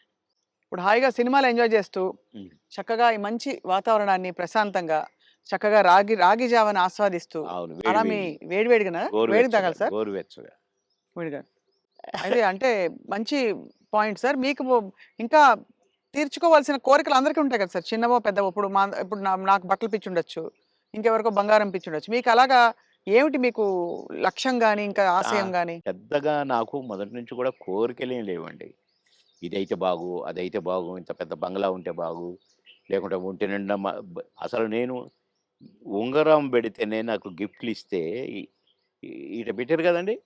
ఇప్పుడు హాయిగా సినిమాలు ఎంజాయ్ చేస్తూ, హ్మ్. చక్కగా ఈ మంచి వాతావరణాన్ని ప్రశాంతంగా, చక్కగా రాగి రాగి జావని ఆస్వాదిస్తూ, అవును. అలా మీ వేడి వేడిగానా? వేడిగా గోరువెచ్చగా, తాగాలి సార్? గోరువెచ్చగా. వేడిగా. అయితే అంటే మంచి పాయింట్ సార్. మీకు ఇంకా తీర్చుకోవాల్సిన కోరికలు అందరికీ ఉంటాయి కదా సార్! చిన్నవో, పెద్దవో. ఇప్పుడు నాకు బట్టల పిచ్చుండొచ్చు. ఇంకెవరికో బంగారం పిచ్చుండొచ్చు. మీకు అలాగా ఏమిటి మీకు లక్ష్యం గాని, ఇంకా ఆ! ఆశయం గాని? పెద్దగా నాకు మొదటి నుంచి కూడా కోరికలేం లేవండి. ఇదైతే బాగు, అదైతే బాగు, ఇంత పెద్ద బంగ్లా ఉంటే బాగు, లేకుంటే ఒంటి నిండా అసలు నేను ఉంగరం పెడితేనే నాకు గిఫ్ట్‌లిస్తే ఇ ఈడ పెట్టారు కదండీ!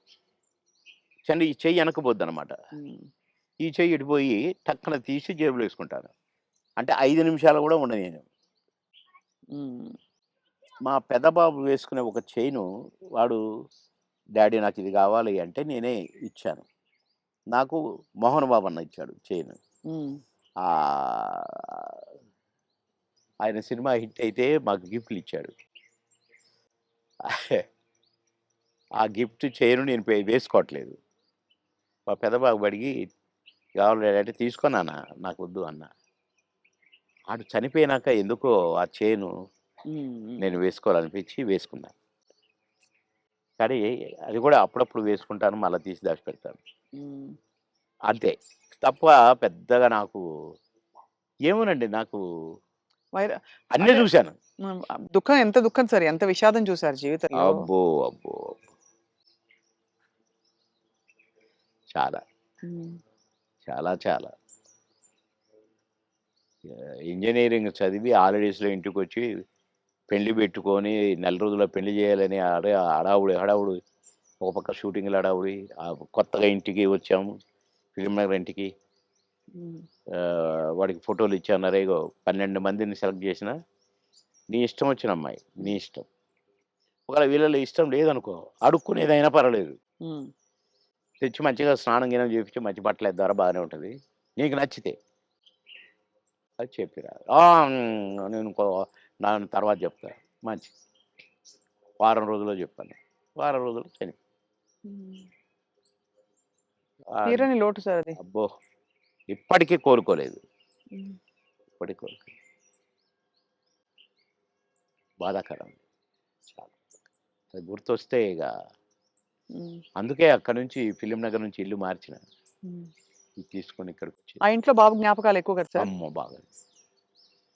ఈ చెయ్యి వెనక్కిపోద్దనమాట. హ్మ్. ఈ చెయ్యి ఇటు పోయి టక్కన తీసి జేబులో యేసుకుంటాను. అంటే 5 నిమిషాలు గూడా ఉండనియను. హ్మ్. మా పెద్ద బాబు వేసుకునే ఒక చైను వాడు డ్యాడీ నాకిది గావాలి అంటే నేనే ఇచ్చాను. నాకు మోహన్ బాబు అన్న ఇచ్చాడు చైను. హ్మ్. ఆహ్, ఆయన సినిమా హిట్ అయితే మాకు గిఫ్ట్‌లిచ్చాడు. ఆ గిఫ్ట్ చైను నేను వేసుకోవట్లేదు. మా పెద్ద బాబు అడిగి "కావాలి డాడీ" అంటే "తీసుకో నాన్న నాకొద్దు" అన్నా. ఆడు చనిపోయినాక ఎందుకో ఆ చైను హ్మ్. హ్మ్. నేను వేసుకోవాలనిపించి వేసుకున్నా. కానీ అది కూడా అప్పుడప్పుడు వేసుకుంటాను. మళ్ళా తీసి దాచిపెడతాను. హ్మ్. అంతే. తప్ప పెద్దగా నాకు ఏమోనండి నాకు వైర అన్నీ అంటే చూశాను. దుఃఖం ఎంత దుఃఖం సార్. ఎంత విషాదం చూసారు జీవితంలో. అబ్బో! అబ్బో! చాలా. హ్మ్. చాలా చాలా. ఇంజినీరింగ్ చదివి హాలిడేస్‌లో ఇంటికొచ్చి పెళ్లి పెట్టుకొని నెల రోజుల్లో పెళ్లి చేయాలని హడావుడి, హడావుడి. ఒక పక్క షూటింగ్‌ల హడావుడి. కొత్తగా ఇంటికి వచ్చాము. ఫిల్మ్ నగర్ ఇంటికి. హ్మ్. వాడికి ఫోటోలు ఇచ్చి అన్నారు. "ఇగో 12 మందిని సెలెక్ట్ చేసినా, నీ ఇష్టం వచ్చిన అమ్మాయి. నీ హ్మ్. ఇష్టం. ఒకవేళ వీళ్ళలో ఇష్టం లేదనుకో, అడుక్కునేదైనా పర్వాలేదు. హ్మ్. తెచ్చి మంచిగా స్నానం గినం చేపించి మంచి బట్టలేద్దారా బాగానే ఉంటది. నీకు నచ్చితే" అది చెప్పిరా. నేను దాని తర్వాత చెప్తా. మంచిది. వారం రోజుల్లో చెప్పాను. వారం రోజుల్లో చనిపోయింది. హ్మ్. ఆహ్, తీరని లోటు సార్ అది. అబ్బో! ఇప్పటికీ కోలుకోలేదు. హ్మ్. ఇప్పటికి కోలుకోలేదు. బాధాకరం. చాలా. అది గుర్తొస్తే ఇగ హ్మ్. అందుకే అక్కడి నుంచి ఫిల్మ్ నగర్ నుంచి ఇల్లు మార్చిన. హ్మ్. ఇది తీసుకొని ఇక్కడికొచ్చి ఆ ఇంట్లో బాబు జ్ఞాపకాలు ఎక్కువ కదా సార్? అమ్మో! బాగా.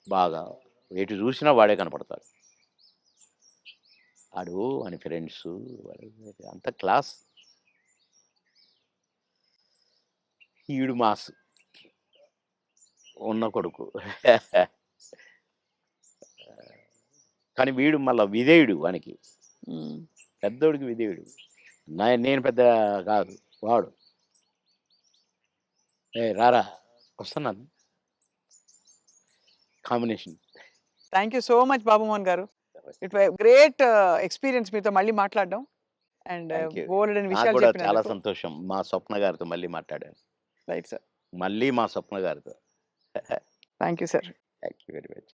బాగా. ఎటు చూసినా వాడే కనపడతాడు. ఆడు వాని ఫ్రెండ్సు అంత క్లాస్. ఈడు మాస్. ఉన్న కొడుకు. కానీ వీడు మళ్ళా విధేయుడు వానికి. హ్మ్. పెద్దోడికి విధేయుడు. నేను పెద్ద కాదు. వాడు. "ఏయ్! రారా వస్తున్నాను." Combination. Thank you so much Babu Mohan గారు. ఇట్ వై గ్రేట్ ఎక్స్‌పీరియన్స్ మీతో మళ్ళీ మాట్లాడడం. And thank you. బోలెడన్ని నాకు విషయాలు కూడా చాలా చెప్పినందుకు. సంతోషం. మా స్వప్న గారితో మళ్ళీ మాట్లాడాను. Right sir. మళ్ళీ మా స్వప్న గారితో. Thank you sir. Thank you very much.